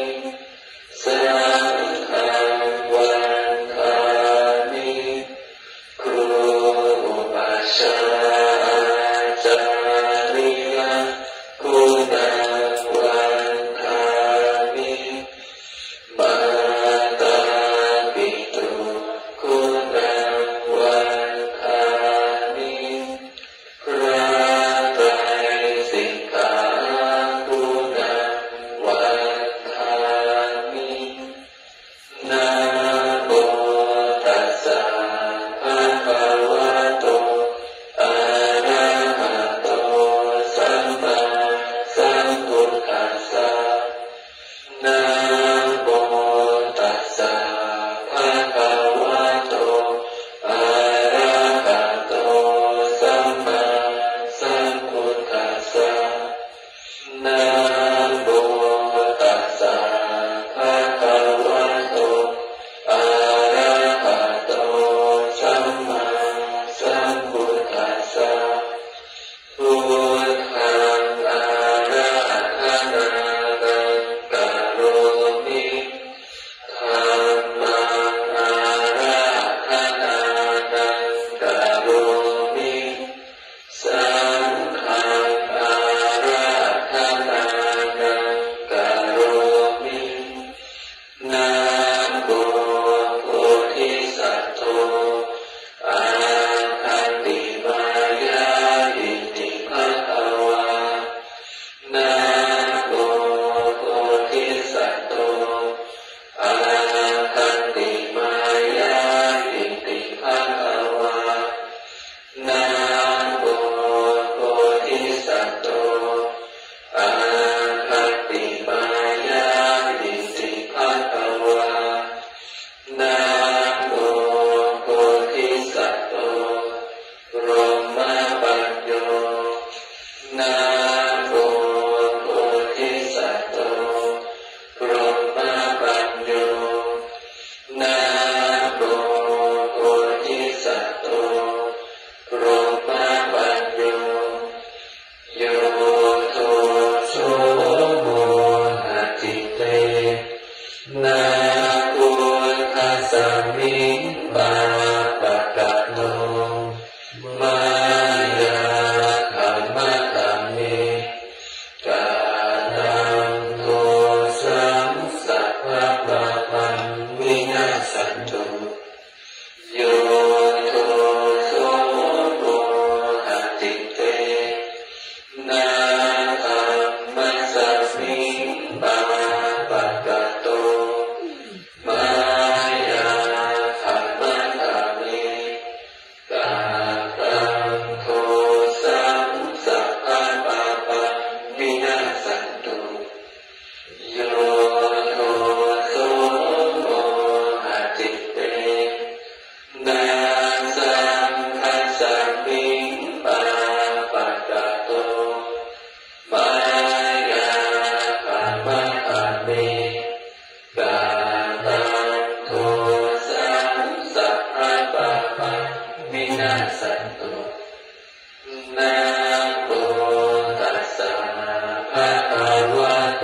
คะวะโต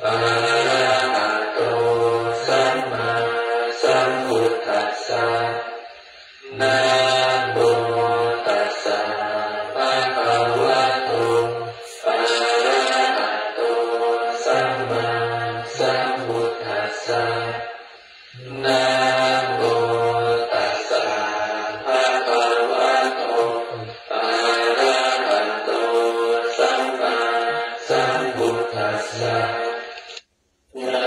อะระหะโตสัมมาสัมพุทธัสสะนะโมตัสสะภะคะวะโตอะระหะโตสัมมาสัมพุทธัสสะนะโมตัสสะภะคะวะโตอะระหะโตสัมมาสัมพุทธัสสะนะ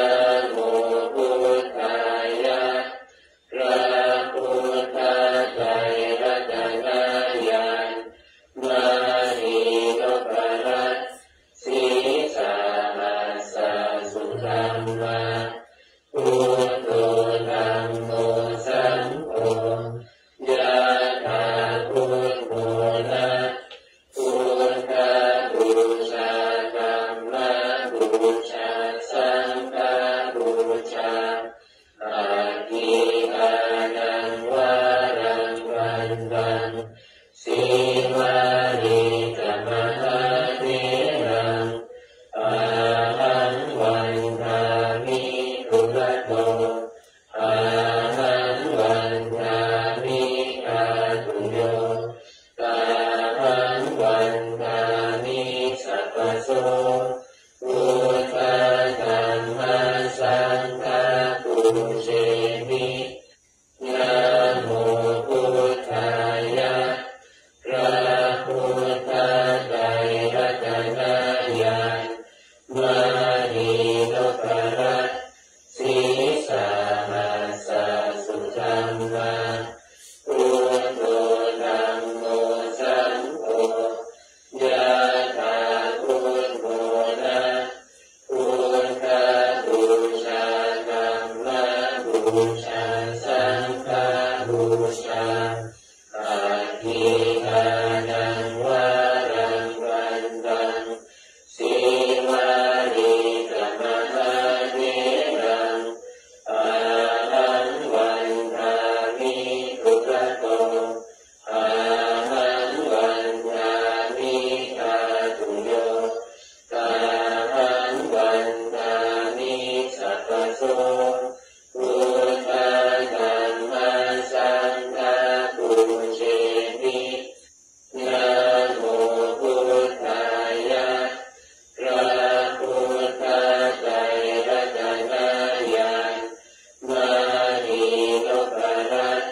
โมพุทธายะพระพุทธไตรรัตนญาณมหิโลกรัตน์สีสาหัสสะสุธัมมาพุทโธธัมโมสังโฆยะถาพุทโธนะพุทธบูชาธัมมบูชาสังฆบูชาอาทิอานังวารังวันตังสีวาริกมหาเถรังอาหังวันทามิทุระโตอาหังวันทามิคาตุโยตาหังวันทามิสัพพโสพุทธังธัมมังสังฆังปุเชมินะโมพุทธายะพระพุทธไตรรัตนญาณมหิโลกรัตน์สีสาหัสสะสุธัมมาพุทโธธัมโมสังโฆยะถาพุทโธนะพุทธบูชาธัมมบูชาสังฆบูชาอาทิอานังวารังวันตังสีวาริกมหาเถรังอาหังวันทามิทุระโตอาหังวันทามิคาตุโยตาหังวันทามิสัพพโสพุทธังธัมมังสังฆังปุเชมินะโมพุทธายะพระพุทธไตรรัตนญาณมหิโลกรัตน์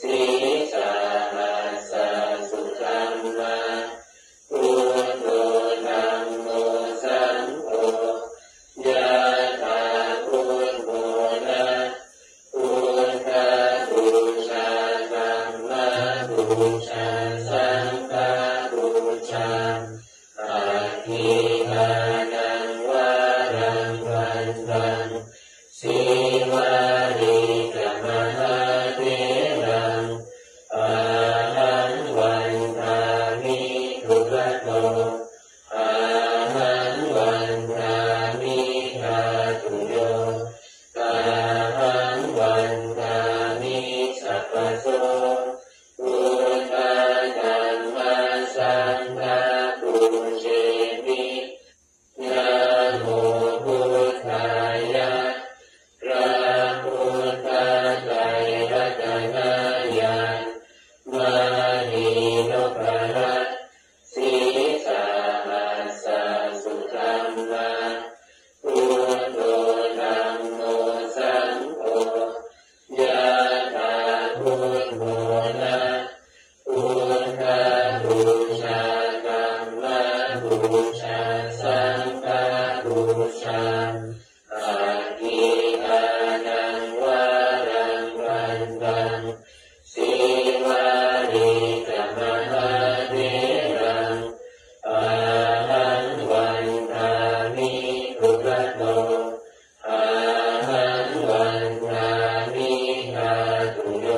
สีสาหัสสะสุธัมมาพุทโธธัมโมสังโฆยะถาพุทโธนะพุทธบูชาธัมมบูชาสังฆบูชาอาทิอานังวารังวันตังสีวาริกมหาเถรังอาหังวันทามิทุระโตอาหังวันทามิคาตุโยตาหังวันทามิสัพพโสพุทธังธัมมังสังฆังปุเชมินะโมพุทธายะพระพุทธไตรรัตนญาณมหิโลกรัตน์สีสาหัสสะสุธัมมาพุทโธธัมโมสังโฆยะถาพุทโธนะพุทธบูชาธัมมบูชาสังฆบูชาอาทิอานังวารังวันตังสีวาริกมหาเถรังอาหังวันทามิทุระโตอาหังวันทามิคาตุโย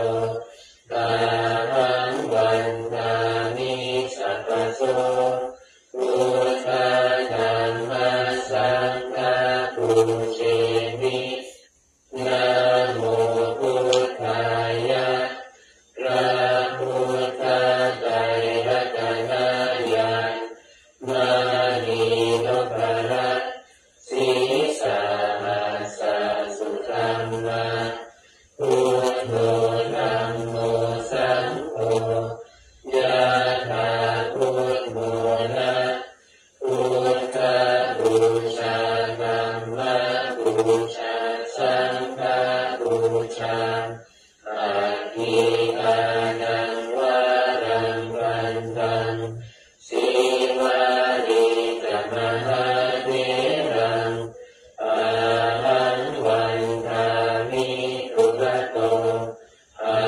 ตาหังวันทามิสัพพโสพุทธังธัมมังสังฆังปุ ชาธัมมบูชาสังฆบูชาอาทิทานังวารังวันตังสีวาริกมหาเถรังอาหังวันทามิทุระโตอา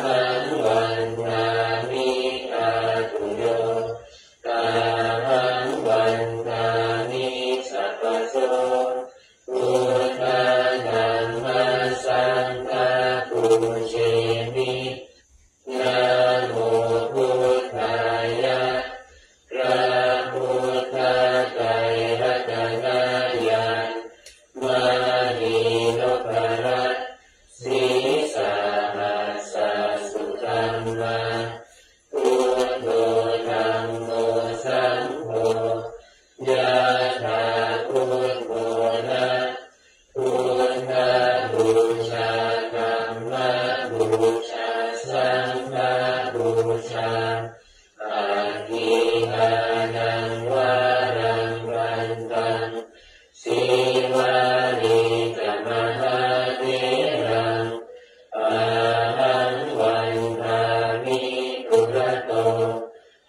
หังวันทามิอาตุโยกาหังวันทามิสัพพโสพุทธังธัมมังสังฆังปูเชมินะโมพุทธายะพระพุทธไตรรัตนญาณมหินพรัตน์สีสหัสสุธัมมาพุทโธธัมโมสังโฆยะถาพุทโธนะพุทธบูชาธัมมบูชาสังฆบูชาอาทิทานังวารังวันตังสีวาริกมหาเถรังอาหังวันทามิทุระโต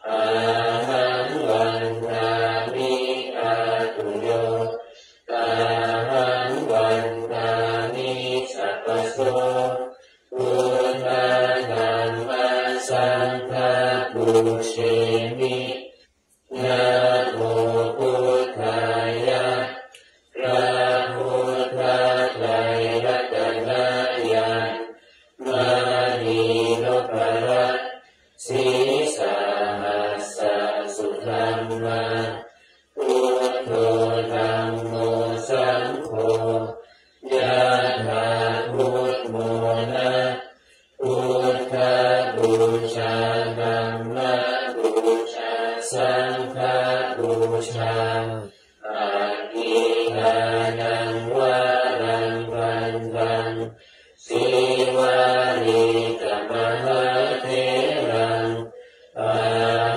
อาหังวันทามิอาตุโยกาหังวันทามิสัพพโสพุทธังธัมมังสังฆังปูเชมินะโมพุทธายะพระพุทธไตรรัตนญาณมหินพรัตน์สีสหัสสุธัมมาพุทโธธัมโมสังโฆยะถาพุทโธนะพุทธบูชาธัมมบูชาสังฆบูชาอาทิทานังวารังวันตังสีวาริกมหาเถรังอา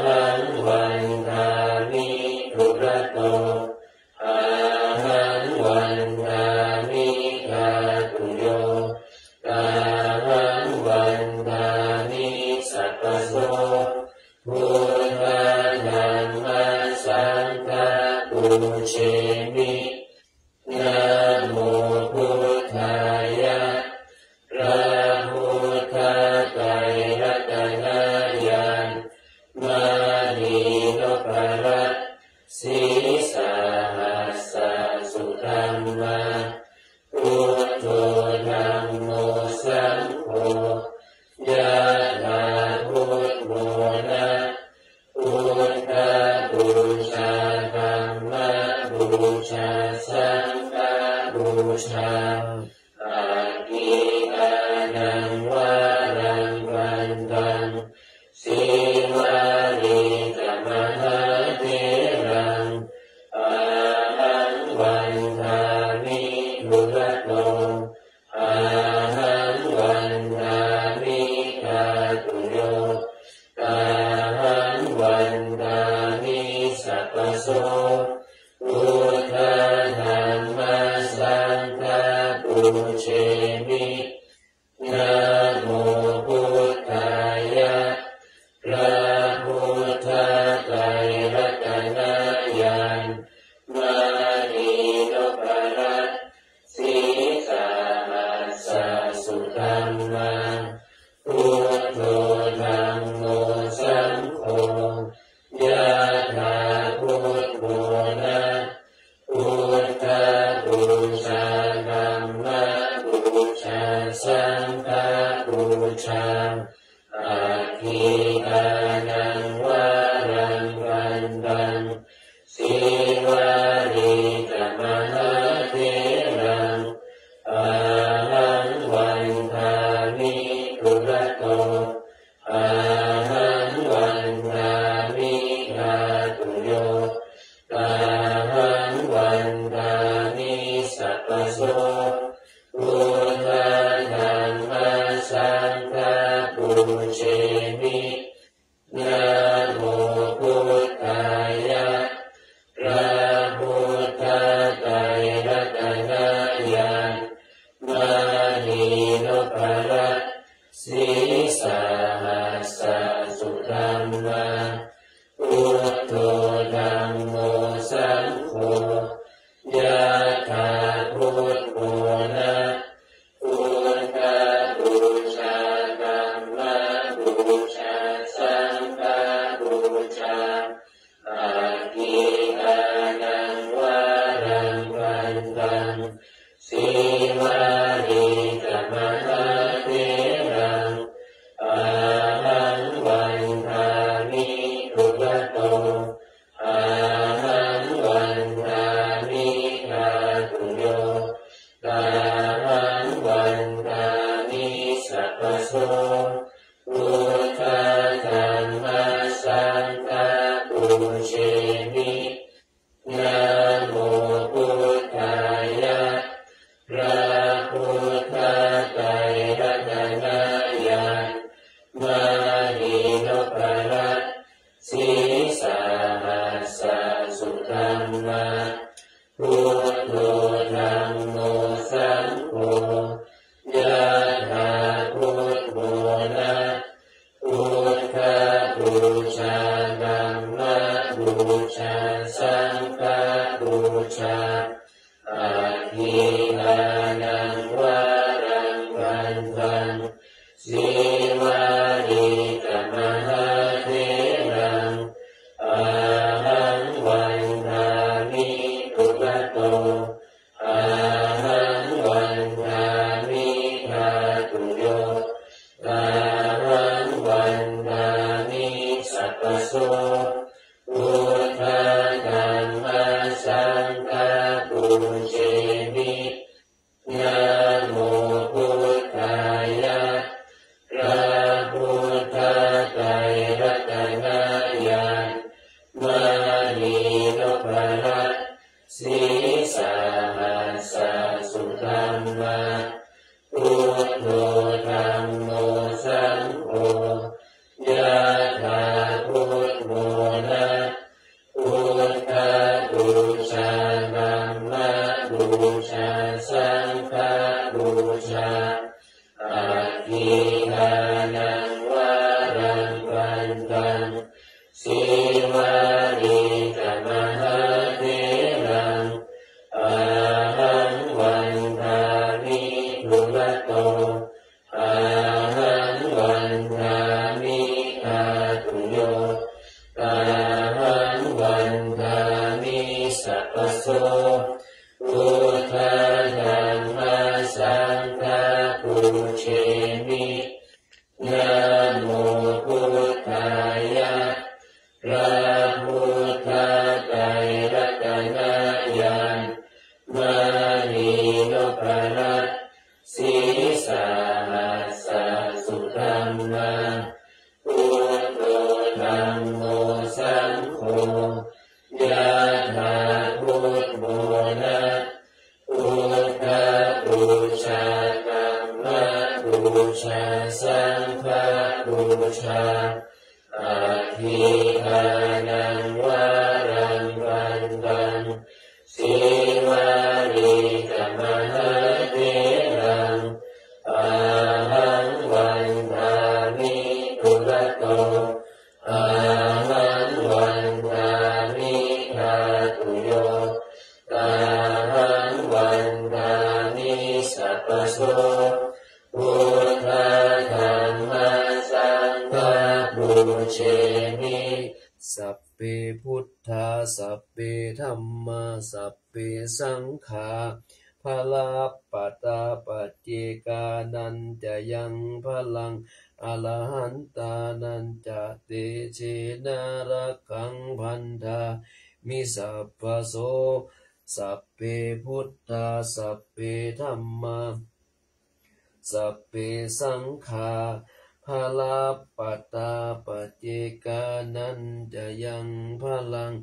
หังวันทามิทุระโตอาหังวันทามิอาตุโยกาหังวันทามิสัพพโสพุทธังธัมมังสังฆังปูเชมินะโมพุทธายะพระพุทธไตรรัตนญาณมหินพรัตน์สีสหัสสุธัมมาพุทโธธัมโมสังโฆยะถาพุทโธนะพุทธบูชาธัมมบูชาสังฆบูชาอาทิทานังวารังวันตังสีวาริกมหาเถรังอาหังวันทามิทุระโตอาหังวันทามิอาตุโยกาหังวันทามิสัพพโสพุทธังธัมมังสังฆังปูเชมินะโมพุทธายะพระพุทธไตรรัตนญาณมหินพรัตน์สีสหัสสุธัมมาพุทโธธัมโมสังโฆยะถาพุทโธนะพุทธบูชาธัมมบูชาสังฆบูชาอาทิทานังวารังวันตังสีวาริกมหาเถรังอาหังวันทามิทุระโตอาหังวันทามิอาตุโยกาหังวันทามิสัพพโสพุทธังธัมมังสังฆังปูเชมินะโมพุทธายะพระพุทธ ไตรรัตนะญาณมานีนพรัตน์ศีสาหัสสะสุธัมมาพุทโธธัมโมสังโฆยะถาพุทโธนะพุทธบูชาธัมมบูชาสังฆบูชาอาทิอานังวารังวันตังสีวารีกัมมหาเถรังอาหังวันทามิทุกโตอาหังวันทามิทาตุโยตาหังวันทามิสัพพโสพุทธธัมมัสสังฆะปุเชมินะโมพุทธายะพระพุทธไตรรัตนะญาณมานีนพรัตน์ศีสาหัสสะสุธัมมาพุทโธธัมโมสังโฆยะถาพุทโธนะพุทธบูชาธัมมบูชาสังฆบูชาอาทิอานังวารังวันตังสีวารีกัมมหาเถรังอาหังวันทามิทุกโตอาหังวันทามิทาตุโยตาหังวันทามิสัพพโสพุทธธัมมัสสังฆะปุเชมินะโมพุทธายะพระพุทธไตรรัตนะญาณมานีนพรัตน์ศีสาหัสสะสุธัมมาพุทโธธัมโมสังโฆยะถาพุทโธนะพุทธบูชาธัมมบูชาสังฆบูชาอาทิอานังวารังวันตังสีวารีกัมมหาเถรังอาหังวันทามิทุกโตอาหังวันทามิทาตุโยตาหังวันทามิสัพพโสพุทธธัมมัสสังฆะปุเชมินะโมพุทธายะพระพุทธไตรรัตนะญาณมานีนพรัตน์ศีสาหัสสะสุธัมมาพุทโธธัมโมสังโฆยะถาพุทโธนะพุทธบูชาธัมมบูชาสังฆบูชาอาทิอานังวารังวันตังสีวารีกัมมหาเถรังอาหังวันทามิทุกโตอาหังวันทามิทาตุโยตาหังวันทามิสัพพโสพุทธธัมมัสสังฆะปุเชมิ สัพเพพุทธาสัพเพธัมมาสัพเพสังฆาภลาปัตตาปัจเจกานันจะยังพลังอรหันตานันจะเตเชนะรักขังพันธามิสัพพโสสัพเพพุทธาสัพเพธัมมาสัพเพสังฆาภลาปัตตาปัจเจกานันจะยังพลัง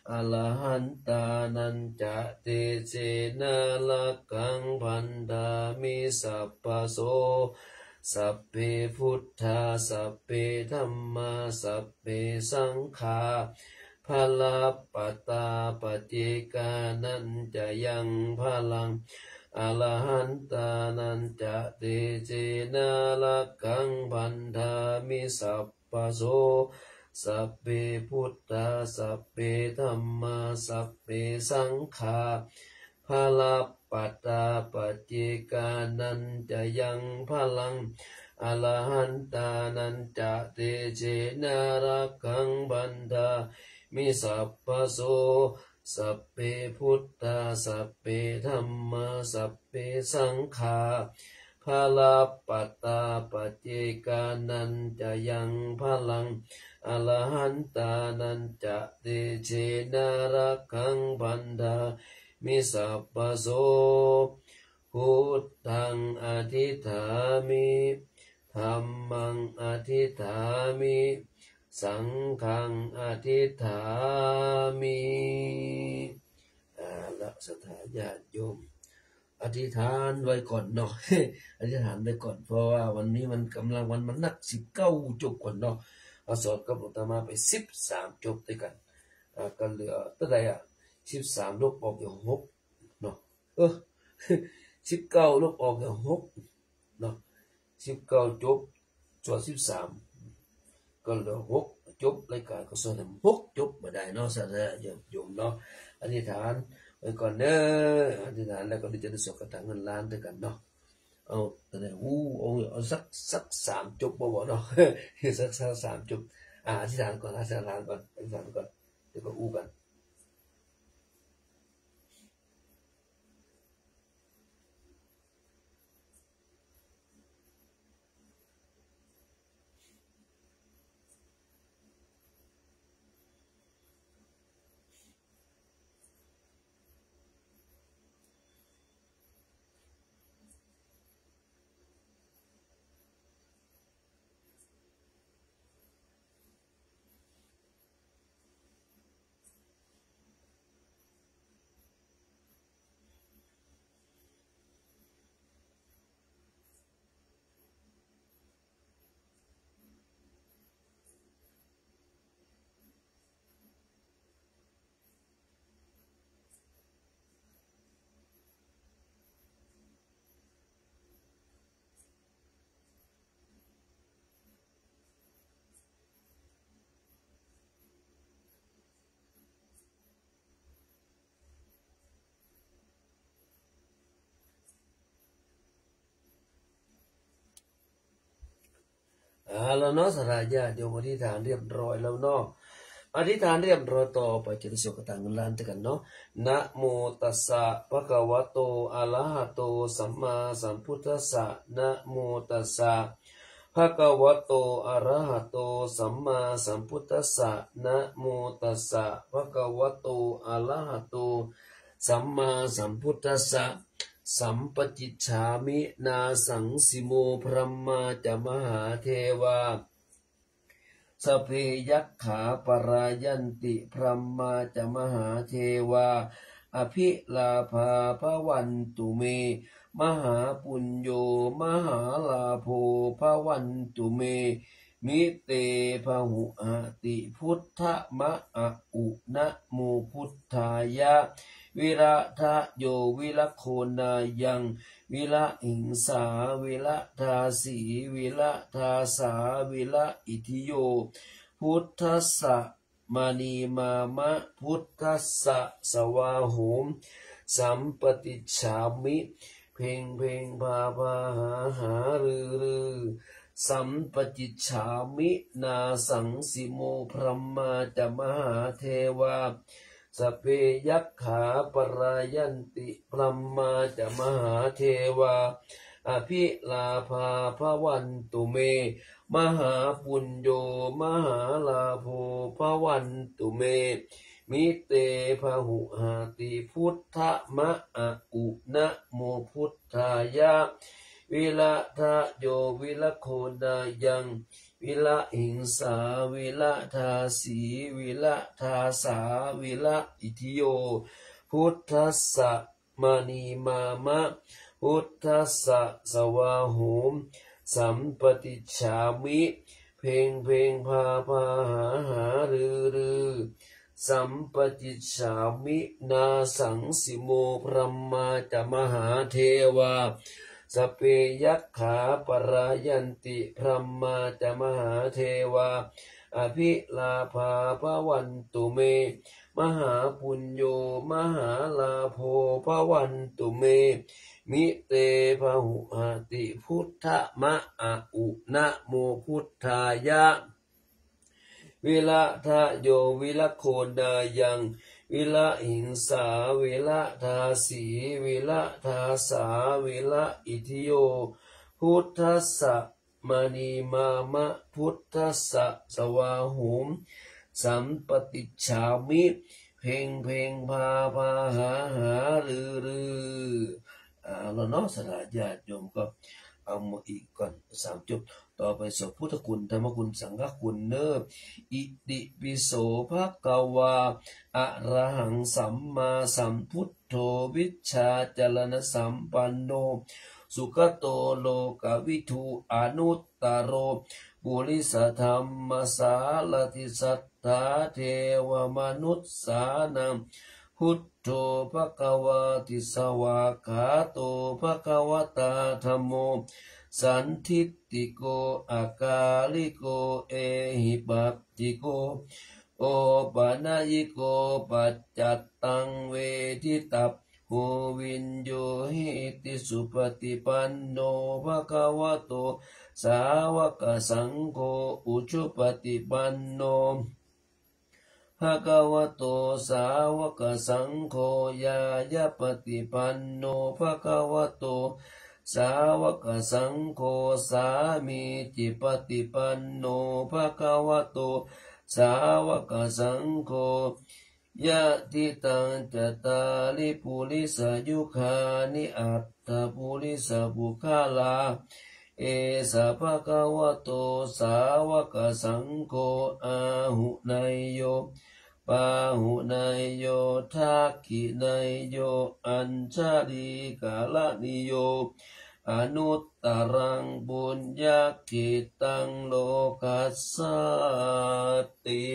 อรหันตานันจะเตเชนะรักขังพันธามิสัพพโสสัพเพพุทธาสัพเพธัมมาสัพเพสังฆาภ ลาปตาปเจกานันจะยังพลังอรหันตานันจะเตเจนะละกังพันธามิสัพพโสสัพเพพุทธาสัพเพธัมมาสัพเพสังฆาพลาปัตตาปเจกานันจะยังพลังอรหันตานันจะเตเจนะระกังบันธามิสัพพโสสัพเพพุทธาสัพเพธัมมาสัพเพสังฆาพลาปัตตาปเจกานันจะยังพลังอรหันตานันจะเตเชนะระกังพันธามิสัพพโสพุทธังอธิษฐามิธัมมังอธิษฐามิสังฆังอธิษฐามิละสถาญาติโยมอธิษฐานไว้ก่อนเนาะ อธิษฐานไว้ก่อนเพราะว่าวันนี้มันกำลังวันมันนัก19จบก่อนเนาะเอาสอนกับหลวงตามาไป13จบด้วยกันก็เหลือเท่าไหร่13ลบออกอย่าง6เนาะ19ลบออกอย่าง6เนาะ19จบส่วน13ก็เหลือ6จบรายการก็ส่วน6จบมาได้เนาะสาธุโยมเนาะอธิษฐานไว้ก่อนเด้ออธิษฐานแล้วก็จะได้ส่งกระถางเงินล้านด้วยกันเนาะเอาแต่ไหนเอาสัก3จบบ่เนาะ สัก3จบอธิษฐานก่อนอธิษฐานก่อนเดี๋ยวก็กันแล้วเนาะสาธุญาติโยมอธิษฐานเรียบร้อยแล้วเนาะอธิษฐานเรียบร้อยต่อไปจะได้ส่งกระถางเงินล้านด้วยกันเนาะนะโมตัสสะภะคะวะโตอะระหะโตสัมมาสัมพุทธัสสะนะโมตัสสะภะคะวะโตอะระหะโตสัมมาสัมพุทธัสสะนะโมตัสสะภะคะวะโตอะระหะโตสัมมาสัมพุทธัสสะสัมปจิจฉามินาสังสิโมพรหมาจะมหาเทวาสเพยัคขาปรายันติพรหมาจะมหาเทวาอภิลาภาภวันตุเมมหาปุญโญมหาลาโภภวันตุเมมิเตภหุหติพุทธมะอะอุนะโมพุทธายะวิระทะโยวิระโคนายังวิระหิงสาวิระทาสีวิระทาสาวิระอิทิโยพุทธัสสะมานีมามะพุทธัสสะสวาโหมสัมปติฉามิเพ่งพาหารือสัมปจิจฉามินาสังสิโมพรหมาจะมหาเทวาสเพยัคขาปรายันติพรหมาจะมหาเทวาอภิลาภาภวันตุเมมหาปุญโญมหาลาโภภวันตุเมมิเตภหุหติพุทธมะอะอุนะโมพุทธายะวิระทะโยวิระโคนายังวิระหิงสาวิระทาสีวิระทาสาวิระอิทิโยพุทธัสสะมานีมามะพุทธัสสะสวาโหมสัมปติฉามิเพ่งพาหารือ สัมปติฉามินาสังสิโมพรหมาจะมหาเทวาสเปยัคขาปรายันติพรหมาจะมหาเทวาอภิลาภาภวันตุเมมหาปุญโญมหาลาโภภวันตุเมมิเตภหุหติพุทธมะอะอุนะโมพุทธายะวิละทะโยวิละโคนายังวิละหิงสาวิละทาสีวิละทาสาวิละอิทิโยพุทธัสสะมณีมามะพุทธัสสะสวาหุมสัมปติฉามิเพ่งเพ่งพาพาหาหารือแล้วเนาะสถาญาติโยมก็เอามาอีกก่อน3 จุดต่อไปสวดพุทธคุณธรรมคุณสังฆคุณเนออิติปิโสภะคะวาอะระหังสัมมาสัมพุทโธวิชชาจรณสัมปันโนสุขโตโลกวิทูอนุตตโรปุริสธรรมสารติสัทธาเทวมนุสสานังพุทโธภควาติสวากขาโตภควตาธัมโมสันทิฏฐิโกอากาลิโกเอหิปัสสิโกโอปานายิโกปัจจัตตังเวทิตัพโหวินโยหิติสุปฏิปันโนภควโตสาวกสังโฆอุชุปฏิปันโนภควโตสาวกสังโฆยายาปฏิปันโนภควโตสาวกสังโฆสามีจิปฏิปันโนภควโตสาวกสังโฆยะติตังจตาริปุริสยุคานิอัตถปุริสบุคาลาเอสะภควโตสาวกสังโฆอาหุนายโยปาหุนายโยทักขินายโยอัญชลีกาลนิโยอนุตตรังบุญญากิตังโลกัสสติ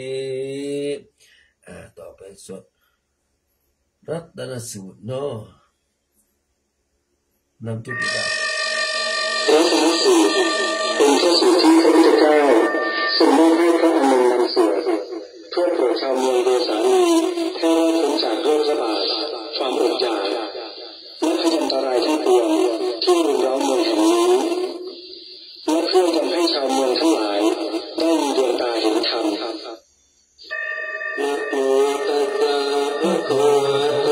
ต่อไปสวดรัตนสูตรเนาะนำทุกอย่างรัตนสูตรเป็นพระสูตรที่พระพุทธเจ้าทรงมอบให้พระอานนท์นำสวดเพื่อโปรดชาวเมืองโดยสาลีให้รอดพ้นจากโรคระบาดความอดอยากและพยันตรายทั้งปวงที่รุมเร้าเมืองแห่งนี้และเพื่อยังให้ชาวเมืองทั้งหลายได้มีดวงตาเห็นธรรมนะโมตัสสะภะคะวะโต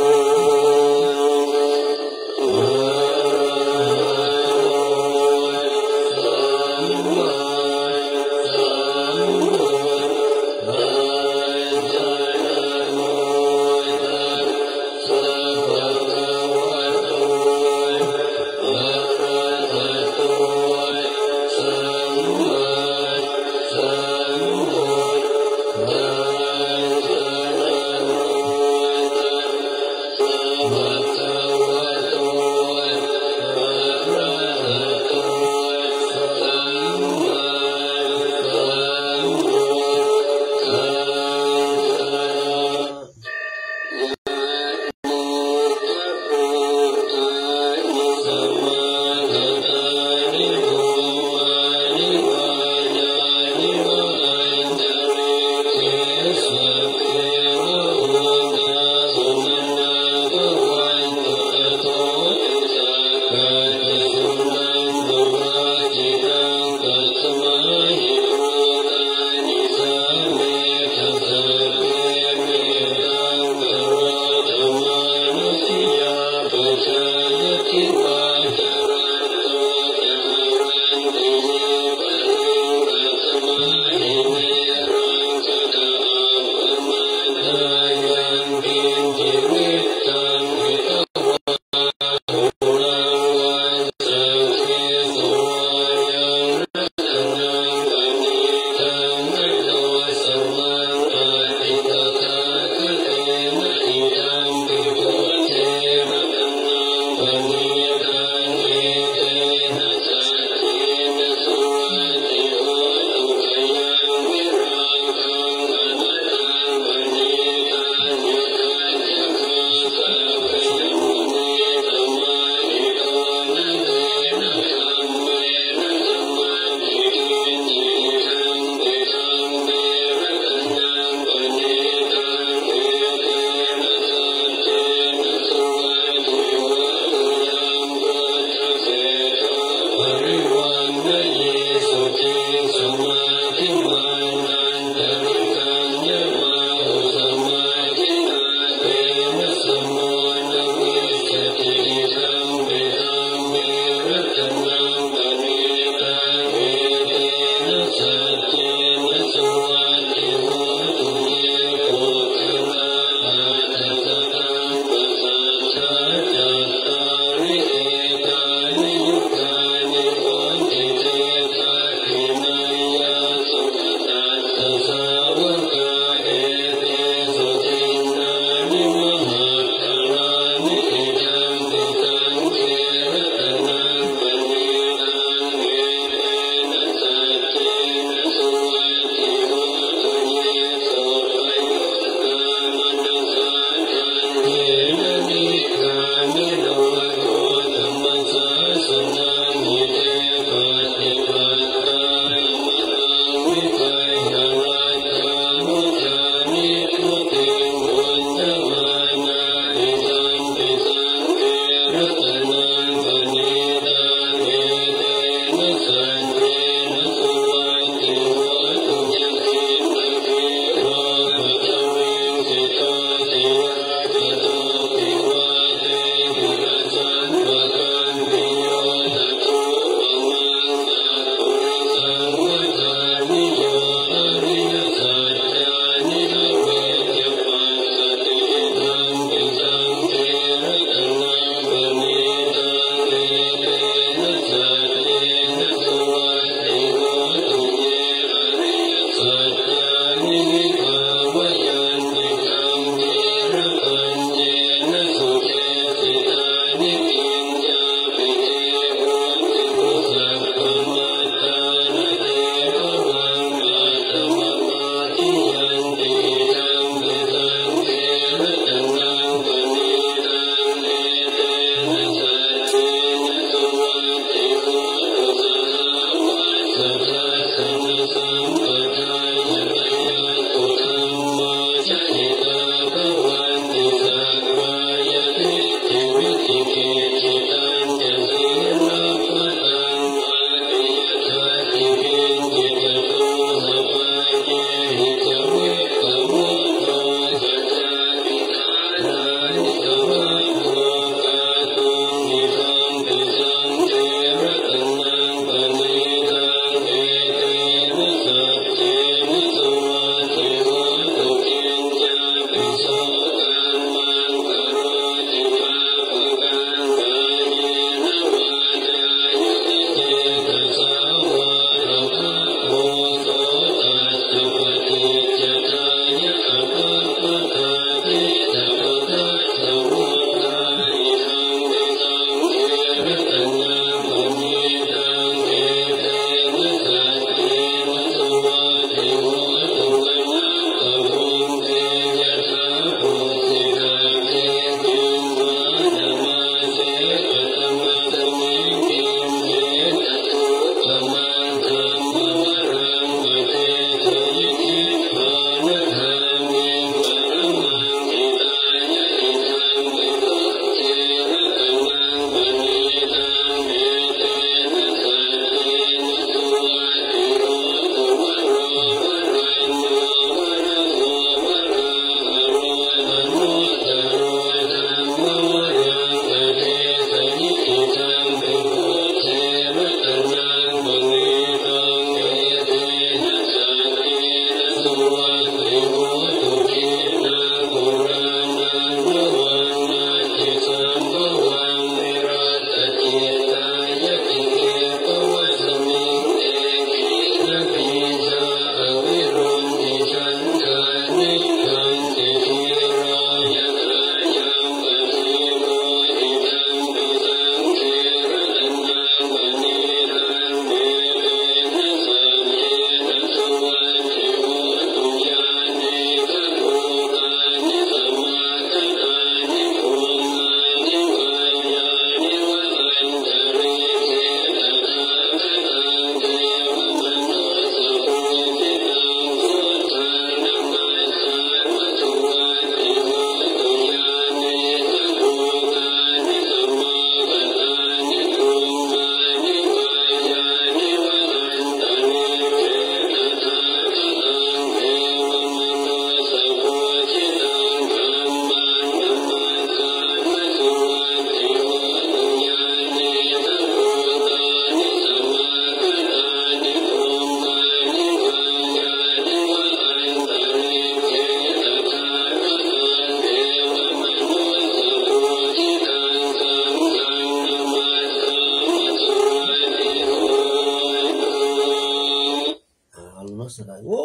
สดายโอ้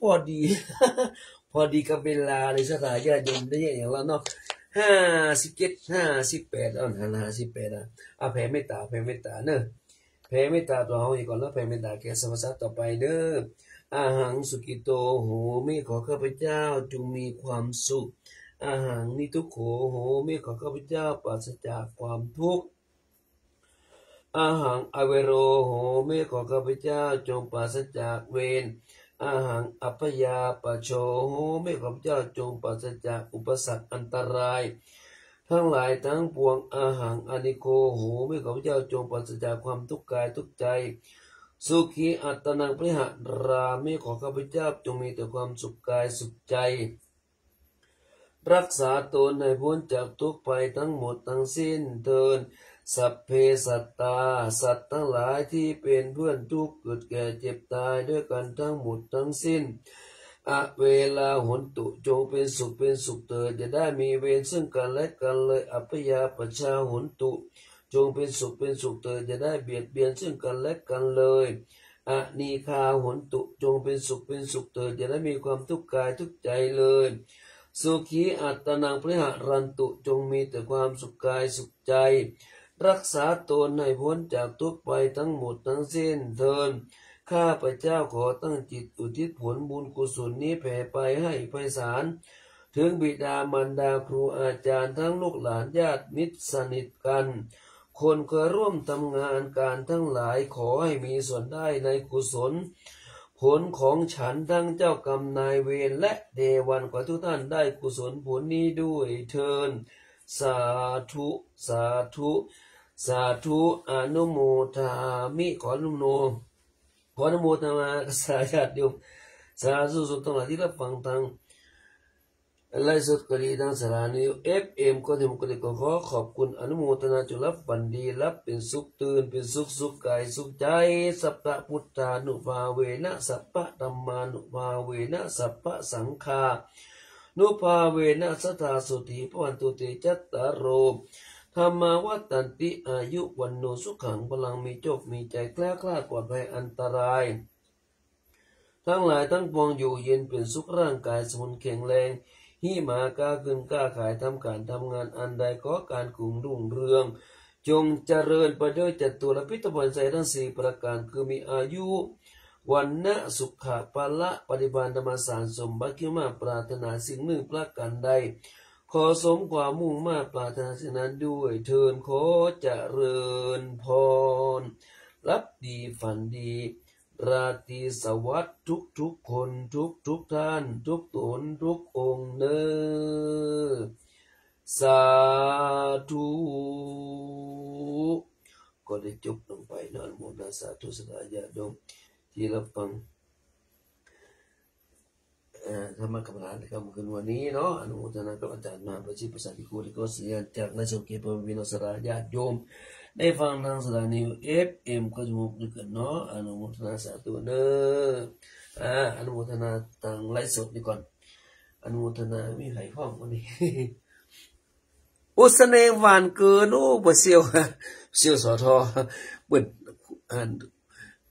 พอดี พอดีกับเวลาในสถานญาติโยมได้อย่างเราเนาะ57 5858แผ่เมตตาเนอะแผ่เมตตาตัวเฮาอีกก่อนแล้วแผ่เมตตาแก่สรรพสัตว์ต่อไปเด้ออาหังสุกิโตโหมิขอข้าพเจ้าจงมีความสุข อาหารนิทุกโขโหเมฆของข้าพเจ้าปราศจากความทุกข์อาหารอเวโรโหเมฆของข้าพเจ้าจงปราศจากเวรอาหารอัพยาปโชโหเมฆของข้าพเจ้าจงปราศจากอุปสรรคอันตรายทั้งหลายทั้งปวงอาหารอนิโกโหเมฆของข้าพเจ้าจงปราศจากความทุกข์กายทุกข์ใจสุขีอัตตนังปริหาราเมฆของข้าพเจ้าจงมีแต่ความสุขกายสุขใจรักษาตนให้พ้นจากทุกข์ภัยทั้งหมดทั้งสิ้นเถิดสัพเพสัตตาสัตว์ทั้งหลายที่เป็นเพื่อนทุกข์เกิดแก่เจ็บตายด้วยกันทั้งหมดทั้งสิ้นอเวลาหนตุจงเป็นสุขเถิดจะได้มีเวรซึ่งกันและกันเลยอัพยาปชาหนตุจงเป็นสุขเถิดจะได้เบียดเบียนซึ่งกันและกันเลยอนีคาหนตุจงเป็นสุขเถิดจะได้มีความทุกข์กายทุกข์ใจเลยสุขีอัตตนังปริหารันตุจงมีแต่ความสุขกายสุขใจรักษาตนให้พ้นจากทุกข์ไปทั้งหมดทั้งสิ้นเถิดข้าพเจ้าขอตั้งจิตอุทิศผลบุญกุศลนี้แผ่ไปให้ไพศาลถึงบิดามารดาครูอาจารย์ทั้งลูกหลานญาติมิตรสนิทกันคนเคยร่วมทำงานการทั้งหลายขอให้มีส่วนได้ในกุศลผลของฉันทั้งเจ้ากรรมนายเวรและเทวันขอทุกท่านได้กุศลผลนี้ด้วยเถิดสาธุสาธุสาธุอนุโมทามิขออนุโมทนาสาญาติโยมสาธุสุขทั้งหลายที่รับฟังทางไลฟ์สดก็ดีทางสถานี FM ก็ที่มุกติขอขอบคุณอนุโมทนาจงรับบันดีรับเป็นสุขตื่นเป็นสุขกายสุขใจสัพพะพุทธานุภาเวนะสัพพะธัมมานุภาเวนะสัพพะสังฆานุภาเวนะสัทธาสุติภวันตุเตจัตตารโรธรรมาวัตตันติอายุวันโนสุขังพลังมีโชคมีใจแคล้วคลาดปลอดภัยอันตรายทั้งหลายทั้งปวงอยู่เย็นเป็นสุขร่างกายสมุนแข็งแรงหิมากล้าขึ้นกล้าขายทำการทำงานอันใดขอการกุ่งรุ่งเรืองจงเจริญไปด้วยจัตุรพิธภัณฑ์ใจทั้งสี่ประการคือมีอายุวันนะสุขะปละปฏิบัติธรรมสารสมบัติขึ้นมาปรารถนาสิ่งหนึ่งประการใดขอสมความมุ่งมาปรารถนาสิ่งนั้นด้วยเทินขอเจริญพรรับดีฝันดีราตรีสวัสดิ์ทุกคนทุกท่านทุกตนทุกองค์เนอสาธุก็ได้จบลงไปนอนโมนาสาธุสดาญาโยมที่รับฟังธรรมกรรมฐานที่กำลังขึ้นวันนี้เนาะอนุโมทนากับอาจารย์มหาประสิทธิ์ประสาทที่โคที่ก็เสียจากนายสมเกียรติวิโนสราญาติโยมได้ฟังทางสถานี FM ก็จะมุกด้วยกันเนาะอนุโมทนาสาธุเนออนุโมทนาทางไลฟ์สดนี่ก่อนอนุโมทนามีใครพ้องวันนี้อุสเนหวานเกินโอ้บ่เซียวสอทอเปิด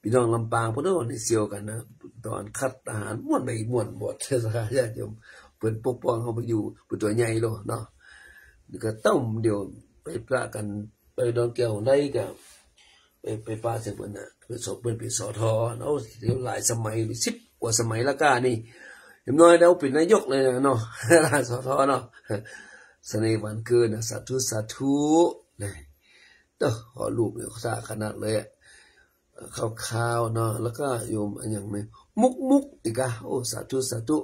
พี่น้องลำปางพวกนั้นนี่เซียวกันนะตอนคัดทหารม่วนไปม่วนบดเทศกาลญาติโยมเปิดปกป้องเขาไปอยู่เป็นตัวใหญ่โลเนาะนี่ก็ต้มเดียวไปพระกันไปดอนแก้วได้กับไปป้าเสพน่ะไปสอบเป็นสอทอเนาะเดี๋ยวหลายสมัย10 กว่าสมัยละก้านี่อย่างน้อยแล้วเป็นนายกเลยนะเนาะสอทอเนาะเสน่ห์วันเกินนะสาธุนี่ต่อขอรูปเนี่ยสาขนาดเลยข้าวเนาะแล้วก็โยมอันอย่างนี้มุกอีกอ่ะโอ้สาธุ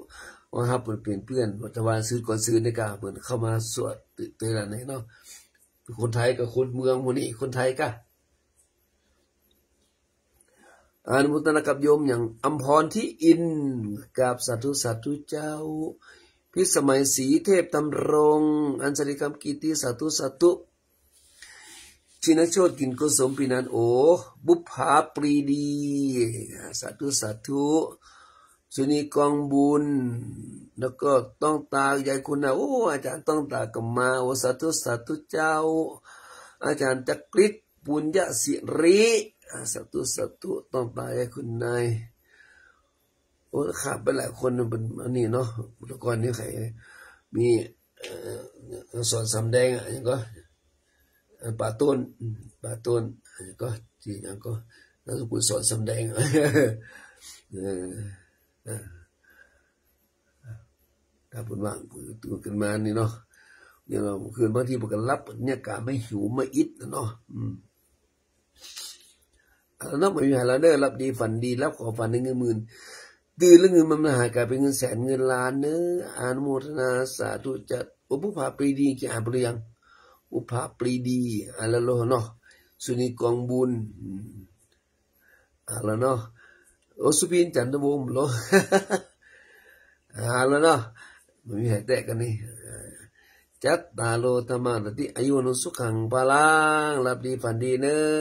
ว่าครับเป็นเพื่อนวัฒนวานซื้อก่อนซื้อในกาเหมือนเข้ามาสวดเตือนไหนเนาะคนไทยกับคนเมืองพวกนี้คนไทยก็อนุโมทนากับโยมอย่างอัมพรที่อินกับสาธุเจ้าพิสมัยศรีเทพตำรงอัญชลิกรรมกิติสาธุชินโชติกินกุศลปีนันโอบุพภาปรีดีสาธุสุนีกองบุญแล้วก็ต้องตายายคุณนะโอ้อาจารย์ต้องตากับมาโอสาธุเจ้าอาจารย์จักริดปุญญสิริสาธุต้องตายายคุณนายโอ้ขาดไปหลายคนเป็นอันนี้เนาะอุปกรณ์นี้ใครมีสอนสำแดงอะไรก็ป่าต้นก็ที่นั่นก็นักบุญสอนสำแดง ถ้าเพิ่นว่างตื่นขึ้นมานี่เนาะเนี่ยเราคืนบางทีเพิ่นก็รับเนี่ยกะไม่หิวไม่อิดเนาะเนาะไม่มีอะไรเด้อรับดีฝันดีรับขอฝันในเงินหมื่นตื่นแล้วเงินมันมาหายกลายเป็นเงินแสนเงินล้านเนอะอนุโมทนาสาธุจัดอุปภาปรีดีกี่อ่านไปหรือยังอุปภาปรีดีแล้วเนาะสุนีกองบุญแล้วเนาะโอสุพินจันทวงศ์โลแล้วเนาะไม่มีใครแตะกันนี่จัตตาโลธรรมะติอายุวโนสุขังพลังรับดีฝันดีเนอะ